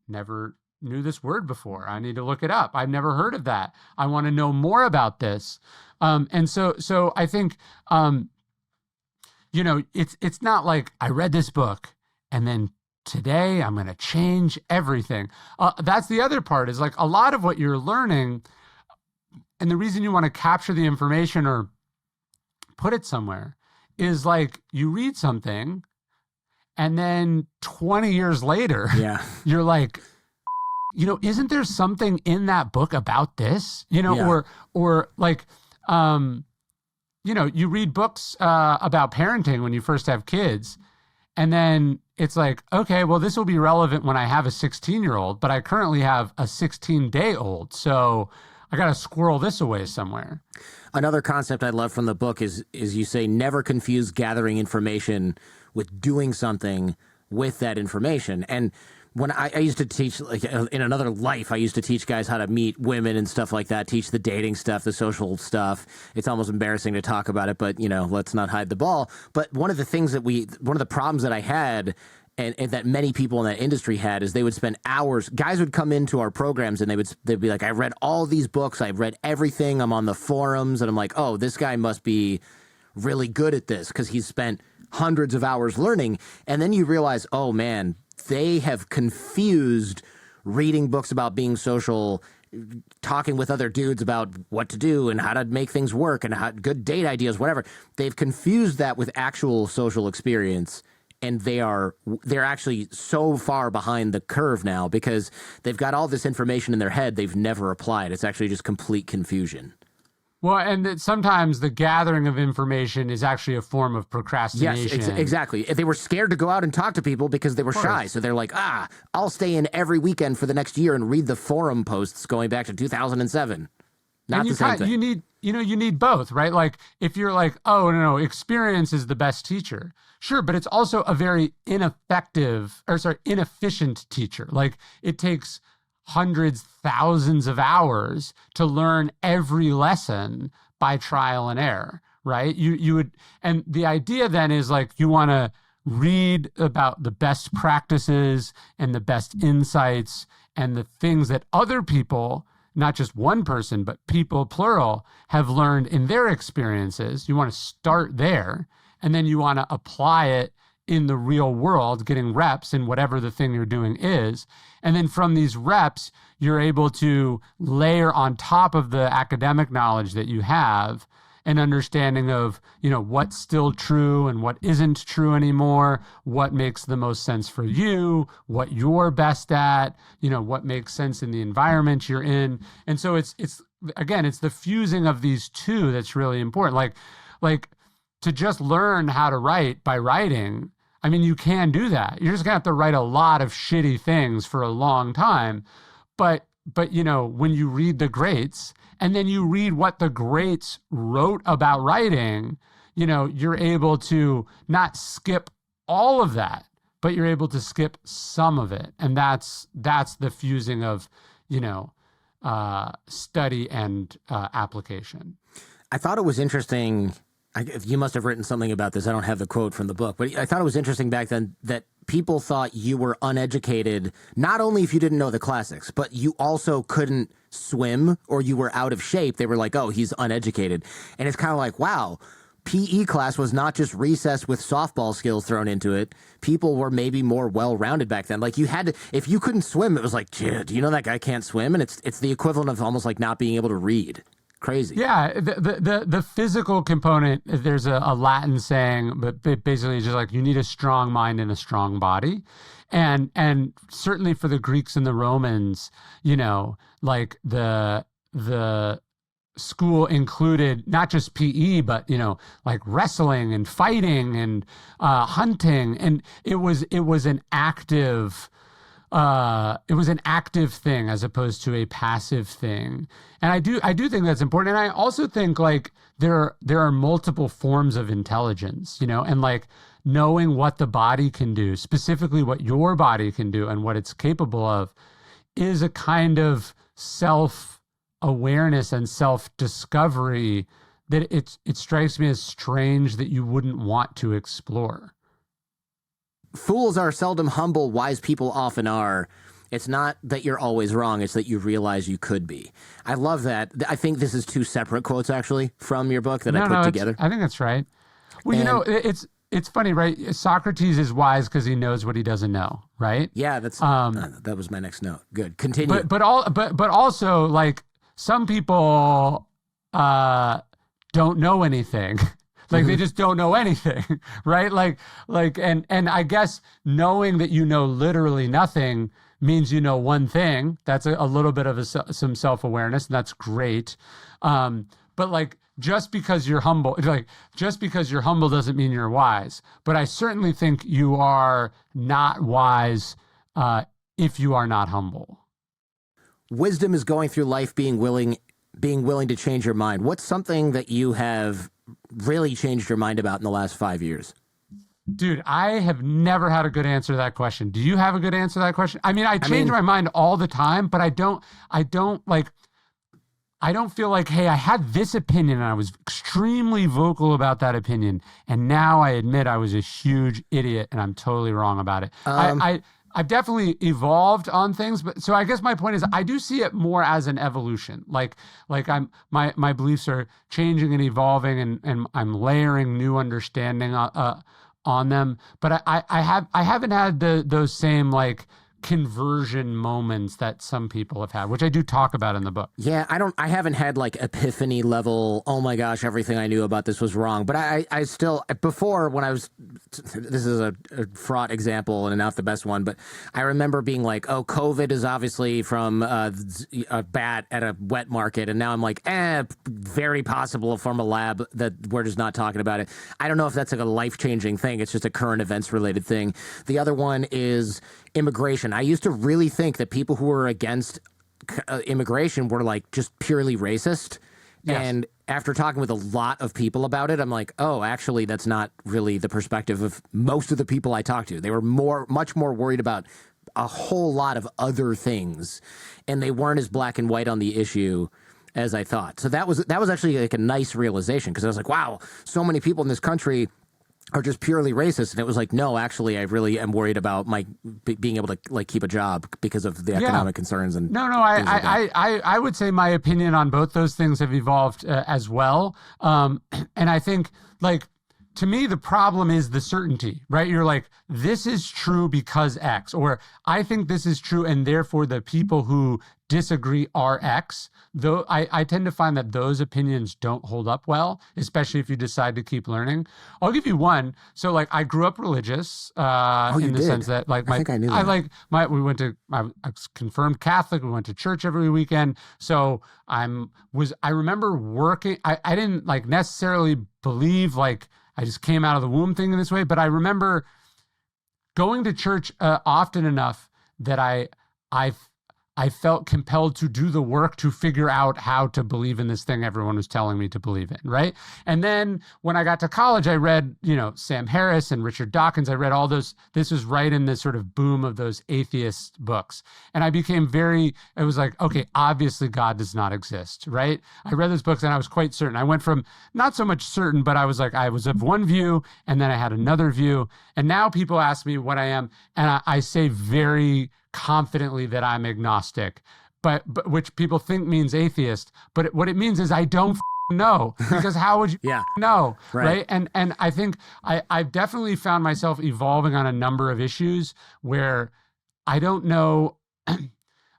never knew this word before. I need to look it up. I've never heard of that. I want to know more about this. And so I think, it's not like I read this book and then today I'm going to change everything. That's the other part is like a lot of what you're learning, and the reason you want to capture the information or put it somewhere is like you read something and then 20 years later, you're like, isn't there something in that book about this? Or like, you read books about parenting when you first have kids, and then it's like, okay, well, this will be relevant when I have a 16-year-old, but I currently have a 16-day-old. So I got to squirrel this away somewhere. Another concept I love from the book is you say never confuse gathering information with doing something with that information. And when I used to teach, like in another life, I used to teach guys how to meet women and stuff like that, teach the dating stuff, the social stuff. It's almost embarrassing to talk about it, but, let's not hide the ball. But one of the problems that I had and that many people in that industry had is they would spend hours. Guys would come into our programs and they'd be like, I read all these books. I've read everything. I'm on the forums. And I'm like, oh, this guy must be really good at this because he's spent hundreds of hours learning. And then you realize, oh, man, they have confused reading books about being social, talking with other dudes about what to do and how to make things work and how good date ideas, whatever. They've confused that with actual social experience. And they're actually so far behind the curve now because they've got all this information in their head they've never applied. It's actually just complete confusion. Well, and that sometimes the gathering of information is actually a form of procrastination. Yes, exactly. They were scared to go out and talk to people because they were shy. So they're like, I'll stay in every weekend for the next year and read the forum posts going back to 2007. Not the same thing. You need both, right? Like if you're like, oh, no, experience is the best teacher. Sure, but it's also a very inefficient teacher. Like it takes hundreds, thousands of hours to learn every lesson by trial and error, right? You would, and the idea then is like you want to read about the best practices and the best insights and the things that other people, not just one person, but people plural, have learned in their experiences. You want to start there, and then you want to apply it in the real world, getting reps in whatever the thing you're doing is. And then from these reps, you're able to layer on top of the academic knowledge that you have an understanding of, what's still true and what isn't true anymore, what makes the most sense for you, what you're best at, what makes sense in the environment you're in. And so it's the fusing of these two that's really important. Like to just learn how to write by writing, I mean, you can do that. You're just gonna have to write a lot of shitty things for a long time. But when you read the greats and then you read what the greats wrote about writing, you're able to not skip all of that, but you're able to skip some of it. And that's the fusing of, study and application. I thought it was interesting. You must have written something about this. I don't have the quote from the book, but I thought it was interesting back then that people thought you were uneducated, not only if you didn't know the classics, but you also couldn't swim or you were out of shape. They were like, oh, he's uneducated. And it's kind of like, wow, PE class was not just recess with softball skills thrown into it. People were maybe more well-rounded back then. Like you had to, if you couldn't swim, it was like, do you know that guy can't swim? And it's the equivalent of almost like not being able to read. Crazy. Yeah, the physical component, there's a Latin saying, but basically it's just like you need a strong mind and a strong body. And certainly for the Greeks and the Romans, you know, like the school included not just PE, but, you know, like wrestling and fighting and hunting. And it was an active thing as opposed to a passive thing. And I do think that's important. And I also think like there are multiple forms of intelligence, you know, and like knowing what the body can do, specifically what your body can do and what it's capable of, is a kind of self-awareness and self-discovery that it strikes me as strange that you wouldn't want to explore. Fools are seldom humble, wise people often are. It's not that you're always wrong, it's that you realize you could be. I love that. I think this is two separate quotes, actually, from your book that I put together. I think that's right. Well, you know, it's funny, right? Socrates is wise because he knows what he doesn't know, right? Yeah, that was my next note. Good. Continue. But also, like, some people don't know anything. Like they just don't know anything, right? And I guess knowing that you know literally nothing means you know one thing. That's a little bit of some self-awareness, and that's great. But like just because you're humble doesn't mean you're wise. But I certainly think you are not wise if you are not humble. Wisdom is going through life being willing to change your mind. What's something that you have really changed your mind about in the last 5 years? Dude, I have never had a good answer to that question. Do you have a good answer to that question? I mean, I change my mind all the time, but I don't feel like, hey, I had this opinion and I was extremely vocal about that opinion, and now I admit I was a huge idiot and I'm totally wrong about it. I've definitely evolved on things, but so I guess my point is I do see it more as an evolution. Like my beliefs are changing and evolving, and I'm layering new understanding on them. But I haven't had those same like conversion moments that some people have had, which I do talk about in the book. Yeah, I haven't had like epiphany level, oh my gosh, everything I knew about this was wrong. But I still, before when I was, this is a fraught example and not the best one, but I remember being like, oh, COVID is obviously from a bat at a wet market. And now I'm like, very possible from a lab that we're just not talking about it. I don't know if that's like a life-changing thing. It's just a current events related thing. The other one is immigration. I used to really think that people who were against immigration were like just purely racist. Yes. And after talking with a lot of people about it, I'm like, oh, actually, that's not really the perspective of most of the people I talked to. They were much more worried about a whole lot of other things, and they weren't as black and white on the issue as I thought. So that was actually like a nice realization, because I was like, wow, so many people in this country are just purely racist. And it was like, no, actually, I really am worried about my being able to like keep a job because of the economic concerns. And I would say my opinion on both those things have evolved as well. And I think like, to me, the problem is the certainty, right? You're like, this is true because X, or I think this is true, and therefore the people who disagree are X. Though I tend to find that those opinions don't hold up well, especially if you decide to keep learning. I'll give you one. So like, I grew up religious in the sense that like I was confirmed Catholic. We went to church every weekend. So I remember working. I didn't like necessarily believe like I just came out of the womb thing in this way, but I remember going to church often enough that I felt compelled to do the work to figure out how to believe in this thing everyone was telling me to believe in, right? And then when I got to college, I read, Sam Harris and Richard Dawkins. I read all those. This was right in this sort of boom of those atheist books. And I became it was like, okay, obviously God does not exist, right? I read those books and I was quite certain. I went from not so much certain, but I was of one view and then I had another view. And now people ask me what I am, and I say very confidently that I'm agnostic, but which people think means atheist, but what it means is I don't know? Because how would you Yeah. know, Right. right? And I think I've definitely found myself evolving on a number of issues where I don't know.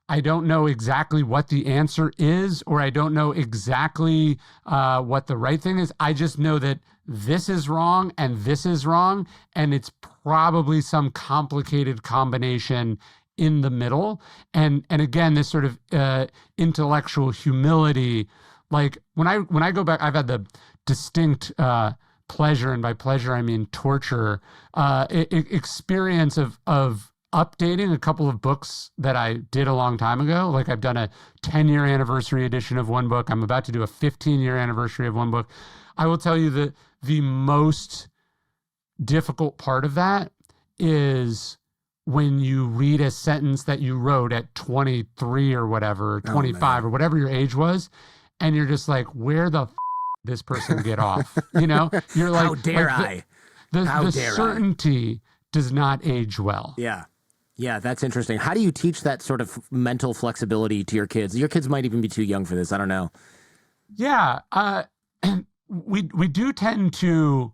I don't know exactly what the answer is, or I don't know exactly what the right thing is. I just know that this is wrong and this is wrong, and it's probably some complicated combination in the middle. And again, this sort of intellectual humility. Like when I go back, I've had the distinct pleasure, and by pleasure I mean torture, experience of updating a couple of books that I did a long time ago. Like I've done a 10-year anniversary edition of one book. I'm about to do a 15-year anniversary of one book. I will tell you that the most difficult part of that is when you read a sentence that you wrote at 23 or whatever, or 25 or whatever your age was, and you're just like, where the this person get off? You know, you're like, how dare I? The certainty does not age well. Yeah. Yeah, that's interesting. How do you teach that sort of mental flexibility to your kids? Your kids might even be too young for this. I don't know. Yeah, we do tend to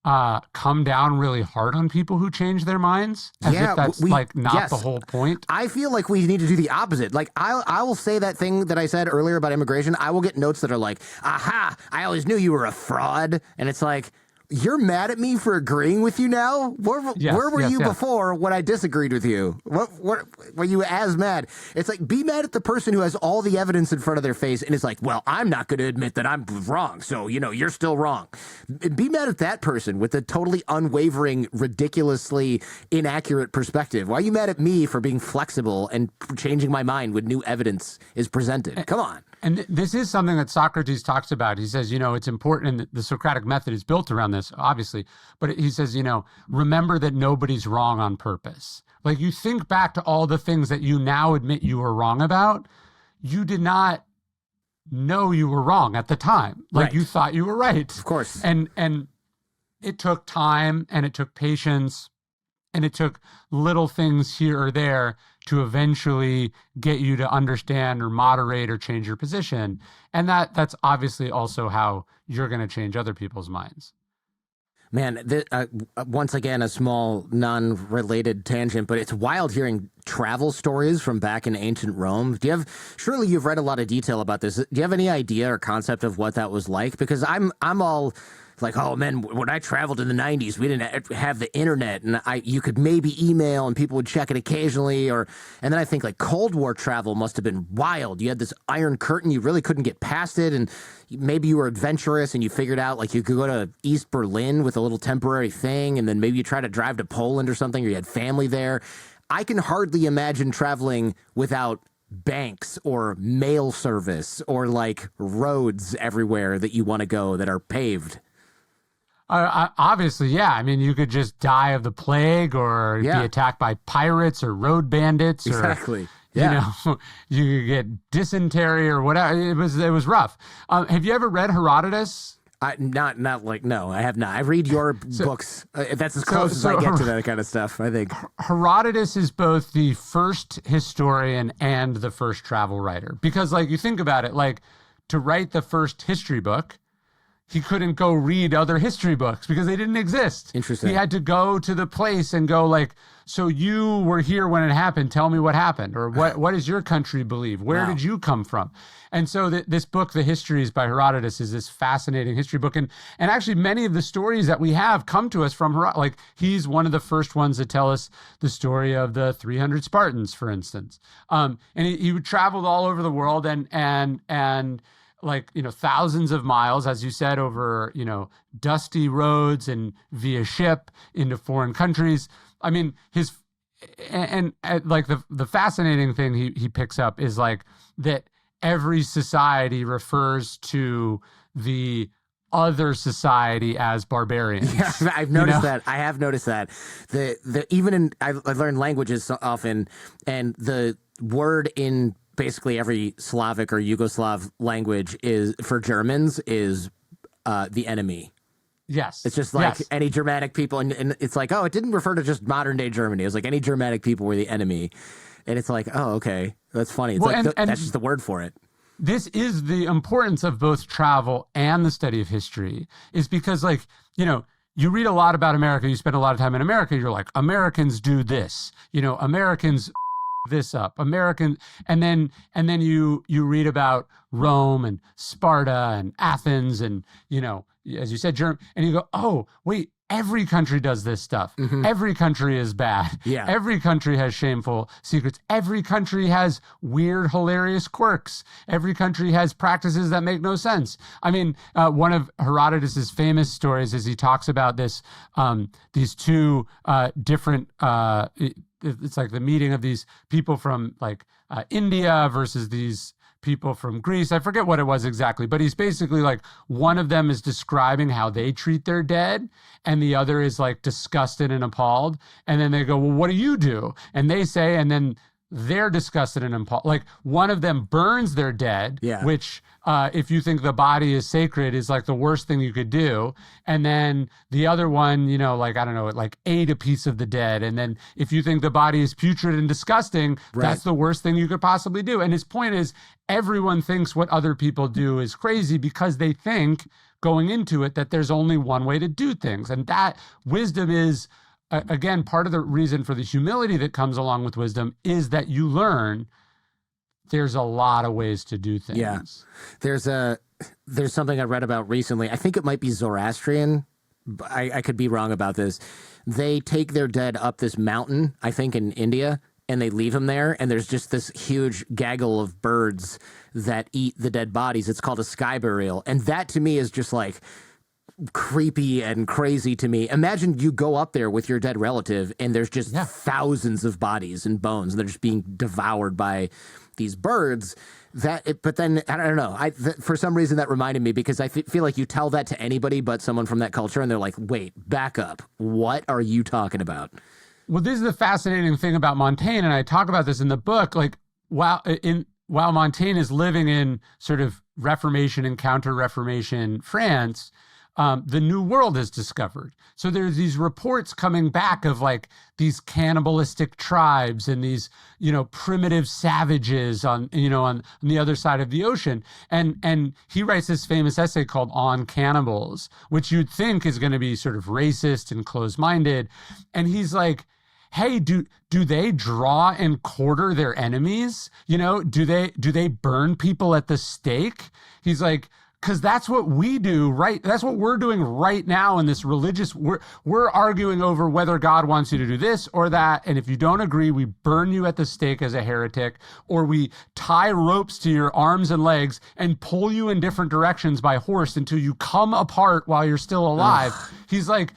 come down really hard on people who change their minds, as if that's like not the whole point. I feel like we need to do the opposite. Like I will say that thing that I said earlier about immigration. I will get notes that are like, "Aha! I always knew you were a fraud," and it's like, you're mad at me for agreeing with you now? Where were you before when I disagreed with you? What were you as mad? It's like, be mad at the person who has all the evidence in front of their face and is like, well, I'm not going to admit that I'm wrong, so, you know, you're still wrong. Be mad at that person with a totally unwavering, ridiculously inaccurate perspective. Why are you mad at me for being flexible and changing my mind when new evidence is presented? Come on. And this is something that Socrates talks about. He says, you know, it's important, and the Socratic method is built around this, obviously. But he says, you know, remember that nobody's wrong on purpose. Like, you think back to all the things that you now admit you were wrong about. You did not know you were wrong at the time. Like, you thought you were right. Of course. And it took time, and it took patience, and it took little things here or there to eventually get you to understand or moderate or change your position. And that's obviously also how you're going to change other people's minds. Man, once again, a small non-related tangent, but it's wild hearing travel stories from back in ancient Rome. Surely you've read a lot of detail about this. Do you have any idea or concept of what that was like? Because I'm all like, oh man, when I traveled in the 90s, we didn't have the internet, and you could maybe email and people would check it occasionally, and then I think like Cold War travel must have been wild. You had this Iron Curtain, you really couldn't get past it, and maybe you were adventurous and you figured out like you could go to East Berlin with a little temporary thing, and then maybe you try to drive to Poland or something, or you had family there. I can hardly imagine traveling without banks or mail service or like roads everywhere that you want to go that are paved. Obviously, yeah. I mean, you could just die of the plague or be attacked by pirates or road bandits. Exactly. You know, you could get dysentery or whatever. It was rough. Have you ever read Herodotus? Not like, no, I have not. I read your books. That's as close as I get to that kind of stuff, I think. Herodotus is both the first historian and the first travel writer. Because, like, you think about it, like, to write the first history book, he couldn't go read other history books because they didn't exist. Interesting. He had to go to the place and go like, so you were here when it happened. Tell me what happened. Or what does your country believe? Where did you come from? And so this book, The Histories by Herodotus, is this fascinating history book. And actually many of the stories that we have come to us from Herodotus. Like, he's one of the first ones to tell us the story of the 300 Spartans, for instance. And he traveled all over the world and like, you know, thousands of miles, as you said, over, you know, dusty roads and via ship into foreign countries. I mean, like the fascinating thing he picks up is like that every society refers to the other society as barbarians. Yeah, I've noticed that. I have noticed that. I've learned languages often, and the word in basically every Slavic or Yugoslav language is for Germans is the enemy. Yes. It's just like any Germanic people. And it's like, oh, it didn't refer to just modern day Germany. It was like any Germanic people were the enemy. And it's like, oh, okay. That's funny. It's that's just the word for it. this is the importance of both travel and the study of history, is because, like, you read a lot about America, you spend a lot of time in America, you're like, Americans do this, Americans this up, American, and then you read about Rome and Sparta and Athens and, as you said, Germany, and you go, oh, wait, every country does this stuff. Every country is bad. Yeah. Every country has shameful secrets. Every country has weird, hilarious quirks. Every country has practices that make no sense. I mean, one of Herodotus's famous stories is he talks about these two different, it's like the meeting of these people from like India versus these people from Greece. I forget what it was exactly, but he's basically like, one of them is describing how they treat their dead, and the other is like disgusted and appalled. And then they go, well, what do you do? And they say, and then they're disgusted and appalled. Like, one of them burns their dead, which if you think the body is sacred, is like the worst thing you could do. And then the other one, like, I don't know, like ate a piece of the dead. And then if you think the body is putrid and disgusting, that's the worst thing you could possibly do. And his point is, everyone thinks what other people do is crazy because they think going into it that there's only one way to do things. And that wisdom is, again, part of the reason for the humility that comes along with wisdom is that you learn there's a lot of ways to do things. Yeah. There's something I read about recently. I think it might be Zoroastrian. I could be wrong about this. They take their dead up this mountain, I think in India, and they leave them there. And there's just this huge gaggle of birds that eat the dead bodies. It's called a sky burial. And that to me is just like creepy and crazy to me. Imagine you go up there with your dead relative and there's just thousands of bodies and bones, and they're just being devoured by these birds. But then I don't know. For some reason that reminded me, because I feel like you tell that to anybody but someone from that culture, and they're like, "Wait, back up. What are you talking about?" Well, this is the fascinating thing about Montaigne, and I talk about this in the book. Like, while Montaigne is living in sort of Reformation and Counter-Reformation France, the New World is discovered. So there's these reports coming back of like these cannibalistic tribes and these, primitive savages on the other side of the ocean. And he writes this famous essay called On Cannibals, which you'd think is going to be sort of racist and closed-minded. And he's like, hey, do they draw and quarter their enemies? Do they burn people at the stake? He's like, because that's what we do, right? That's what we're doing right now in this religious. We're arguing over whether God wants you to do this or that, and if you don't agree, we burn you at the stake as a heretic, or we tie ropes to your arms and legs and pull you in different directions by horse until you come apart while you're still alive. He's like,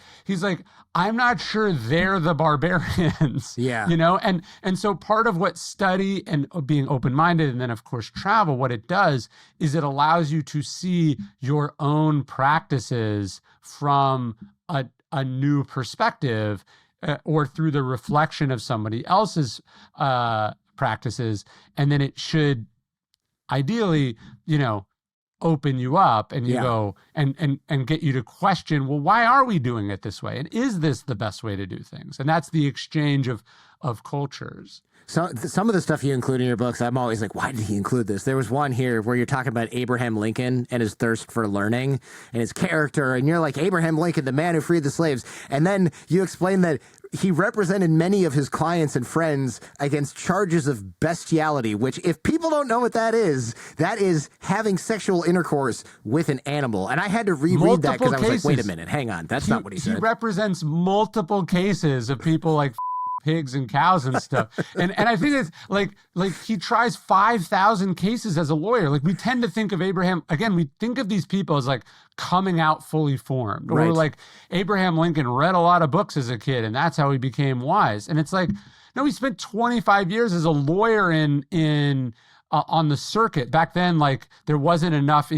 I'm not sure they're the barbarians. Yeah. And so part of what study and being open-minded, and then of course travel, what it does is it allows you to see your own practices from a new perspective, or through the reflection of somebody else's practices. And then it should ideally, open you up, and you go and get you to question, well, why are we doing it this way? And is this the best way to do things? And that's the exchange of cultures. So some of the stuff you include in your books, I'm always like, why did he include this? There was one here where you're talking about Abraham Lincoln and his thirst for learning and his character. And you're like, Abraham Lincoln, the man who freed the slaves. And then you explain that he represented many of his clients and friends against charges of bestiality, which, if people don't know what that is having sexual intercourse with an animal. And I had to reread that because I was like, wait a minute, hang on. That's not what he said. He represents multiple cases of people like pigs and cows and stuff. And I think it's like he tries 5,000 cases as a lawyer. Like, we tend to think of Abraham, again, we think of these people as like coming out fully formed. Or like Abraham Lincoln read a lot of books as a kid and that's how he became wise. And it's like, no, he spent 25 years as a lawyer in on the circuit. Back then, like, there wasn't enough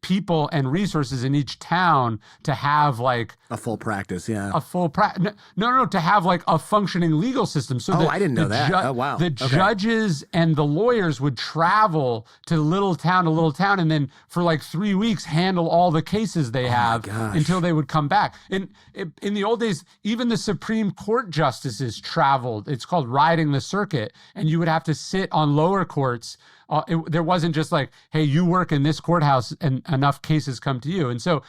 people and resources in each town to have like a full practice. Yeah. A full practice. No, to have like a functioning legal system. So I didn't know that. Oh, wow. The judges and the lawyers would travel to little town to little town, and then for like 3 weeks handle all the cases they have until they would come back. In the old days, even the Supreme Court justices traveled. It's called riding the circuit, and you would have to sit on lower courts there wasn't just like, hey, you work in this courthouse and enough cases come to you. And so,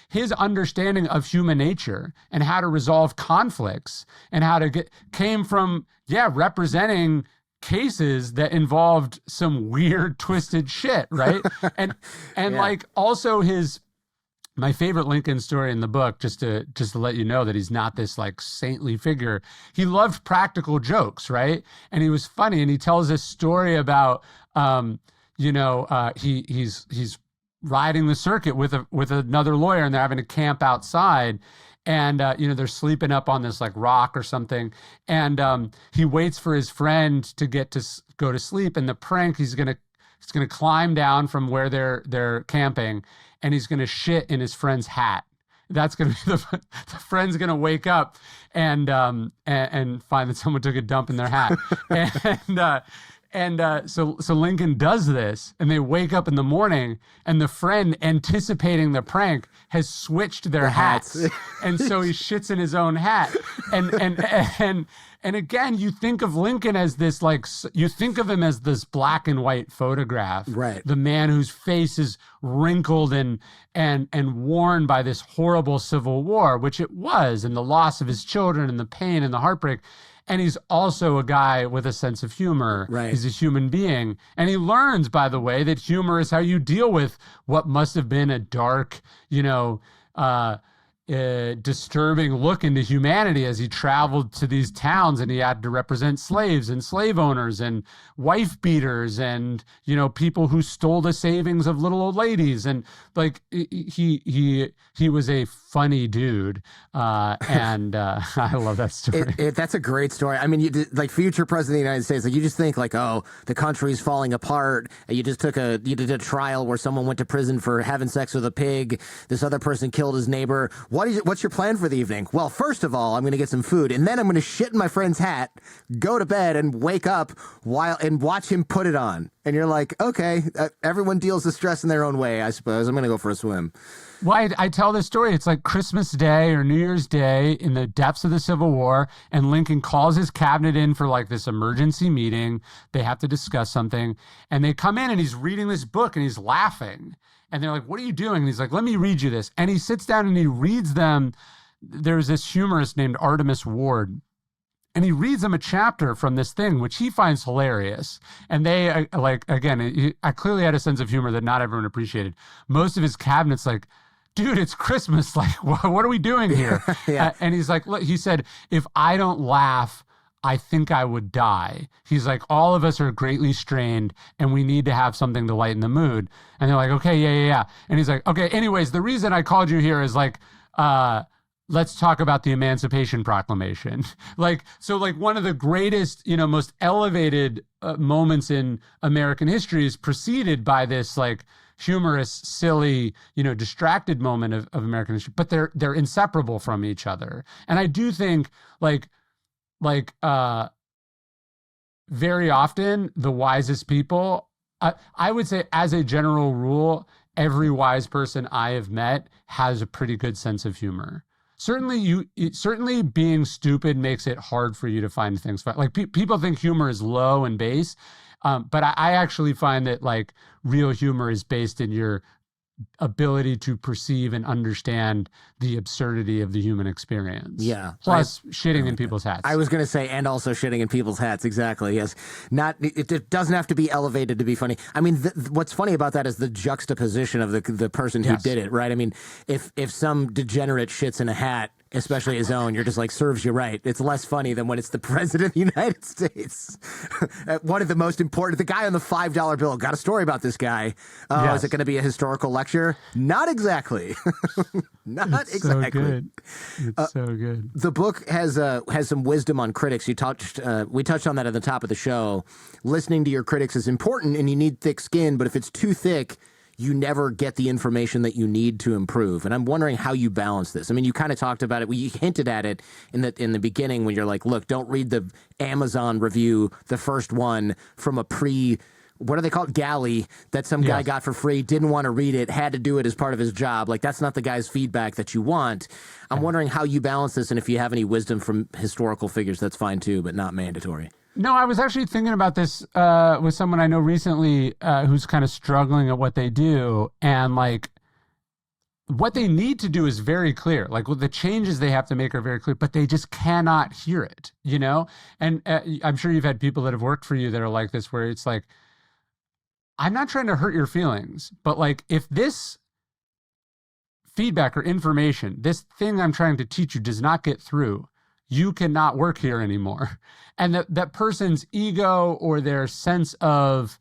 his understanding of human nature and how to resolve conflicts and how to came from, representing cases that involved some weird, twisted shit, right? And like also my favorite Lincoln story in the book, just to let you know that he's not this like saintly figure. He loved practical jokes, right? And he was funny, and he tells this story about, he's riding the circuit with another lawyer, and they're having to camp outside, and they're sleeping up on this like rock or something, and he waits for his friend to go to sleep, and the prank he's gonna climb down from where they're camping, and he's going to shit in his friend's hat. That's going to be the friend's going to wake up and find that someone took a dump in their hat. So Lincoln does this, and they wake up in the morning, and the friend, anticipating the prank, has switched their hats. And so he shits in his own hat. And again, you think of Lincoln as this, like, you think of him as this black and white photograph, right? The man whose face is wrinkled and worn by this horrible Civil War, which it was, and the loss of his children and the pain and the heartbreak. And he's also a guy with a sense of humor. Right. He's a human being. And he learns, by the way, that humor is how you deal with what must have been a dark, disturbing look into humanity as he traveled to these towns, and he had to represent slaves and slave owners and wife beaters and people who stole the savings of little old ladies, and like he was a funny dude, and I love that story. That's a great story. I mean, you did, like, future president of the United States, like, you just think like, oh, the country's falling apart. You did a trial where someone went to prison for having sex with a pig. This other person killed his neighbor. What's your plan for the evening? Well, first of all, I'm going to get some food, and then I'm going to shit in my friend's hat, go to bed, and wake up and watch him put it on. And you're like, okay, everyone deals with stress in their own way, I suppose. I'm going to go for a swim. Well, I tell this story. It's like Christmas Day or New Year's Day in the depths of the Civil War, and Lincoln calls his cabinet in for like this emergency meeting. They have to discuss something, and they come in, and he's reading this book, and he's laughing. And they're like, what are you doing? And he's like, let me read you this. And he sits down and he reads them. There's this humorist named Artemus Ward, and he reads them a chapter from this thing, which he finds hilarious. And they, I clearly had a sense of humor that not everyone appreciated. Most of his cabinet's like, dude, it's Christmas. Like, what are we doing here? Yeah. And he's like, look, he said, if I don't laugh, I think I would die. He's like, all of us are greatly strained, and we need to have something to lighten the mood. And they're like, okay, yeah. And he's like, okay, anyways, the reason I called you here is like, let's talk about the Emancipation Proclamation. So one of the greatest, most elevated moments in American history is preceded by this like humorous, silly, distracted moment of American history, but they're inseparable from each other. And I do think very often the wisest people, I would say as a general rule, every wise person I have met has a pretty good sense of humor. Certainly being stupid makes it hard for you to find things fun. Like people think humor is low and base, but I actually find that like real humor is based in your ability to perceive and understand the absurdity of the human experience. Yeah. Plus shitting in people's hats. I was going to say, and also shitting in people's hats. Exactly. Yes. It doesn't have to be elevated to be funny. I mean, what's funny about that is the juxtaposition of the person who did it, right? I mean, if some degenerate shits in a hat, especially his own, you're just like, serves you right. It's less funny than when it's the president of the United States. One of the most important, the guy on the $5 bill, got a story about this guy. Is it going to be a historical lecture? Not exactly. Not exactly. So good. It's so good. The book has some wisdom on critics. We touched on that at the top of the show. Listening to your critics is important, and you need thick skin, but if it's too thick, you never get the information that you need to improve. And I'm wondering how you balance this. I mean, you kind of talked about it. You hinted at it in the beginning when you're like, look, don't read the Amazon review, the first one from a what do they call it? Galley that some guy got for free, didn't want to read it, had to do it as part of his job. Like, that's not the guy's feedback that you want. I'm wondering how you balance this, and if you have any wisdom from historical figures, that's fine too, but not mandatory. No, I was actually thinking about this with someone I know recently who's kind of struggling at what they do. And like, what they need to do is very clear. Like, well, the changes they have to make are very clear, but they just cannot hear it, you know? And I'm sure you've had people that have worked for you that are like this, where it's like, I'm not trying to hurt your feelings, but like, if this feedback or information, this thing I'm trying to teach you does not get through, you cannot work here anymore. And that person's ego or their sense of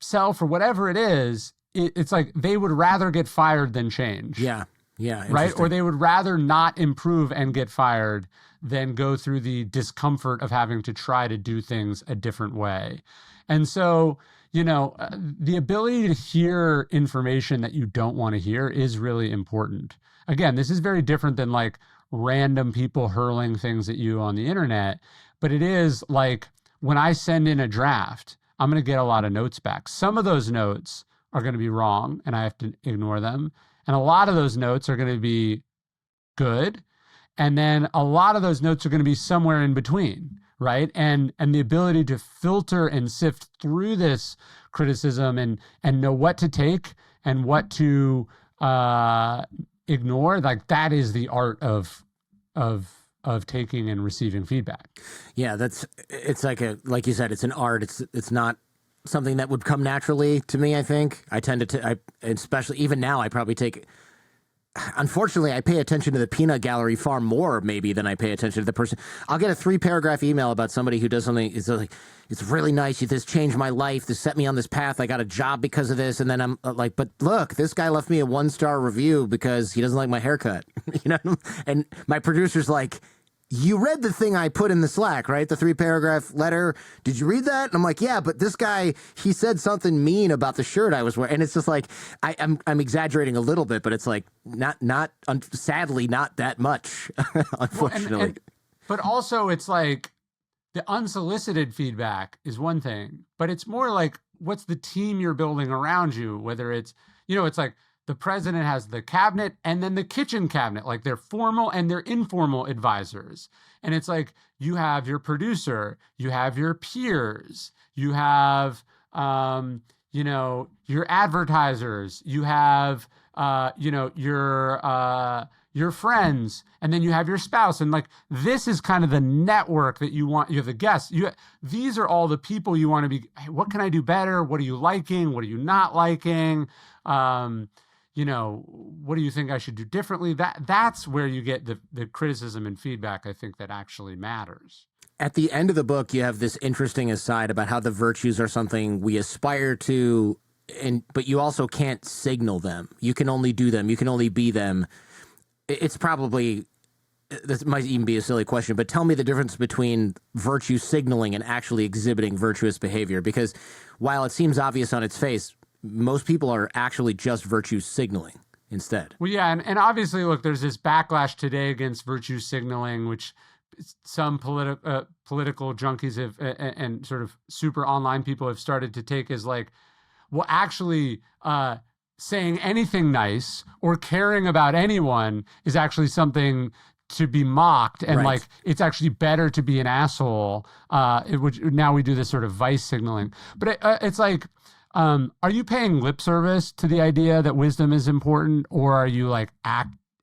self or whatever it is, it's like they would rather get fired than change. Yeah. Yeah. Right. Or they would rather not improve and get fired than go through the discomfort of having to try to do things a different way. And so, you know, the ability to hear information that you don't want to hear is really important. Again, this is very different than like random people hurling things at you on the internet, but it is like when I send in a draft, I'm going to get a lot of notes back. Some of those notes are going to be wrong and I have to ignore them. And a lot of those notes are going to be good. And then a lot of those notes are going to be somewhere in between, right? And the ability to filter and sift through this criticism and know what to take and what to ignore, like that is the art of taking and receiving feedback. Yeah, it's like you said, it's an art. It's not something that would come naturally to me. I think I tend to, especially even now, I probably take. Unfortunately, I pay attention to the peanut gallery far more maybe than I pay attention to the person. I'll get a 3-paragraph email about somebody who does something. It's like, it's really nice. This changed my life. This set me on this path. I got a job because of this. And then I'm like, but look, this guy left me a 1-star review because he doesn't like my haircut. You know, and my producer's like, you read the thing I put in the Slack, right? The 3-paragraph letter. Did you read that? And I'm like, yeah, but this guy, he said something mean about the shirt I was wearing. And it's just like, I'm exaggerating a little bit, but it's like sadly, not that much, unfortunately. Well, but also it's like the unsolicited feedback is one thing, but it's more like, what's the team you're building around you? Whether it's, you know, it's like, the president has the cabinet and then the kitchen cabinet, like their formal and their informal advisors. And it's like, you have your producer, you have your peers, you have, you know, your advertisers, you have, you know, your friends, and then you have your spouse. And like, this is kind of the network that you want. You have the guests. These are all the people you want to be, hey, what can I do better? What are you liking? What are you not liking? You know, what do you think I should do differently? That's where you get the criticism and feedback, I think, that actually matters. At the end of the book, you have this interesting aside about how the virtues are something we aspire to, but you also can't signal them. You can only do them. You can only be them. It's probably, this might even be a silly question, but tell me the difference between virtue signaling and actually exhibiting virtuous behavior. Because while it seems obvious on its face, most people are actually just virtue signaling instead. Well, yeah, and obviously, look, there's this backlash today against virtue signaling, which some political junkies have and sort of super online people have started to take as like, well, actually, saying anything nice or caring about anyone is actually something to be mocked, and right. Like it's actually better to be an asshole. Which now we do this sort of vice signaling, but it's like. Are you paying lip service to the idea that wisdom is important, or are you like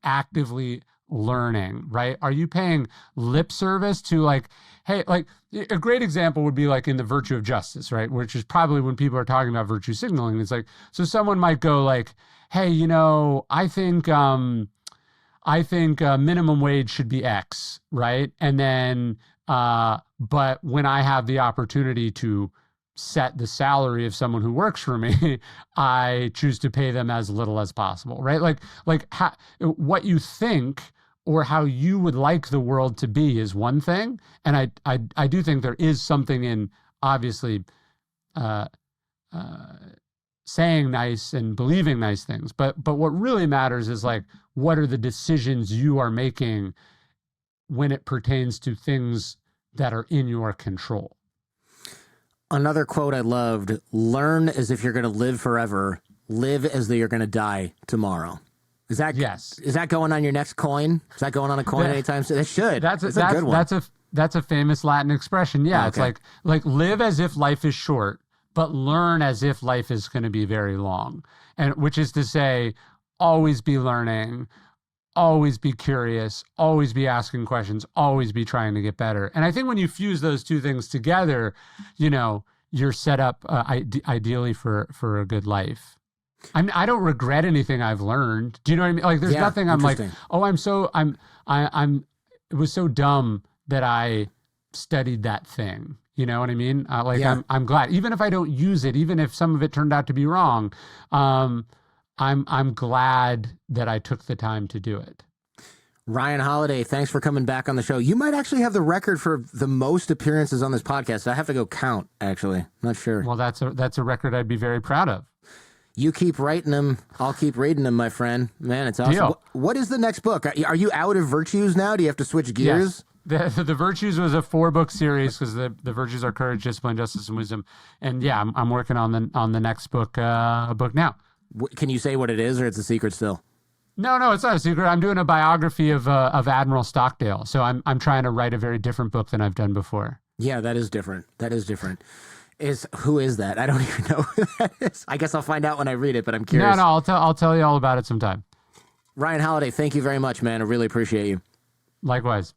actively learning, right? Are you paying lip service to like, hey, like a great example would be like in the virtue of justice, right? Which is probably when people are talking about virtue signaling. It's like, so someone might go like, hey, you know, I think minimum wage should be X, right? And then, but when I have the opportunity to set the salary of someone who works for me, I choose to pay them as little as possible, right? Like how, what you think or how you would like the world to be is one thing. And I do think there is something in obviously saying nice and believing nice things. But what really matters is like, what are the decisions you are making when it pertains to things that are in your control? Another quote I loved, learn as if you're going to live forever, live as though you're going to die tomorrow. Yes. Is that going on your next coin? Is that going on a coin anytime soon? It should. That's a good one. That's a famous Latin expression. Yeah, it's Okay. like live as if life is short, but learn as if life is going to be very long. And which is to say, always be learning, always be curious, always be asking questions, always be trying to get better. And I think when you fuse those two things together, you know, you're set up ideally for a good life. I don't regret anything I've learned. Do you know what I mean? Like, there's Yeah, nothing I'm like, interesting. oh, it was so dumb that I studied that thing. You know what I mean? Yeah. I'm glad, even if I don't use it, even if some of it turned out to be wrong, I'm glad that I took the time to do it. Ryan Holiday, thanks for coming back on the show. You might actually have the record for the most appearances on this podcast. I have to go count, actually. Not sure. Well, that's a record I'd be very proud of. You keep writing them. I'll keep reading them, my friend. Man, it's awesome. Deal. What is the next book? Are you out of Virtues now? Do you have to switch gears? Yes. The Virtues was a 4-book series because the Virtues are courage, discipline, justice, and wisdom. And yeah, I'm working on the next book now. Can you say what it is, or it's a secret still? No, it's not a secret. I'm doing a biography of Admiral Stockdale. So I'm trying to write a very different book than I've done before. Yeah, that is different. Who is that? I don't even know who that is. I guess I'll find out when I read it, but I'm curious. No, I'll tell you all about it sometime. Ryan Holiday, thank you very much, man. I really appreciate you. Likewise.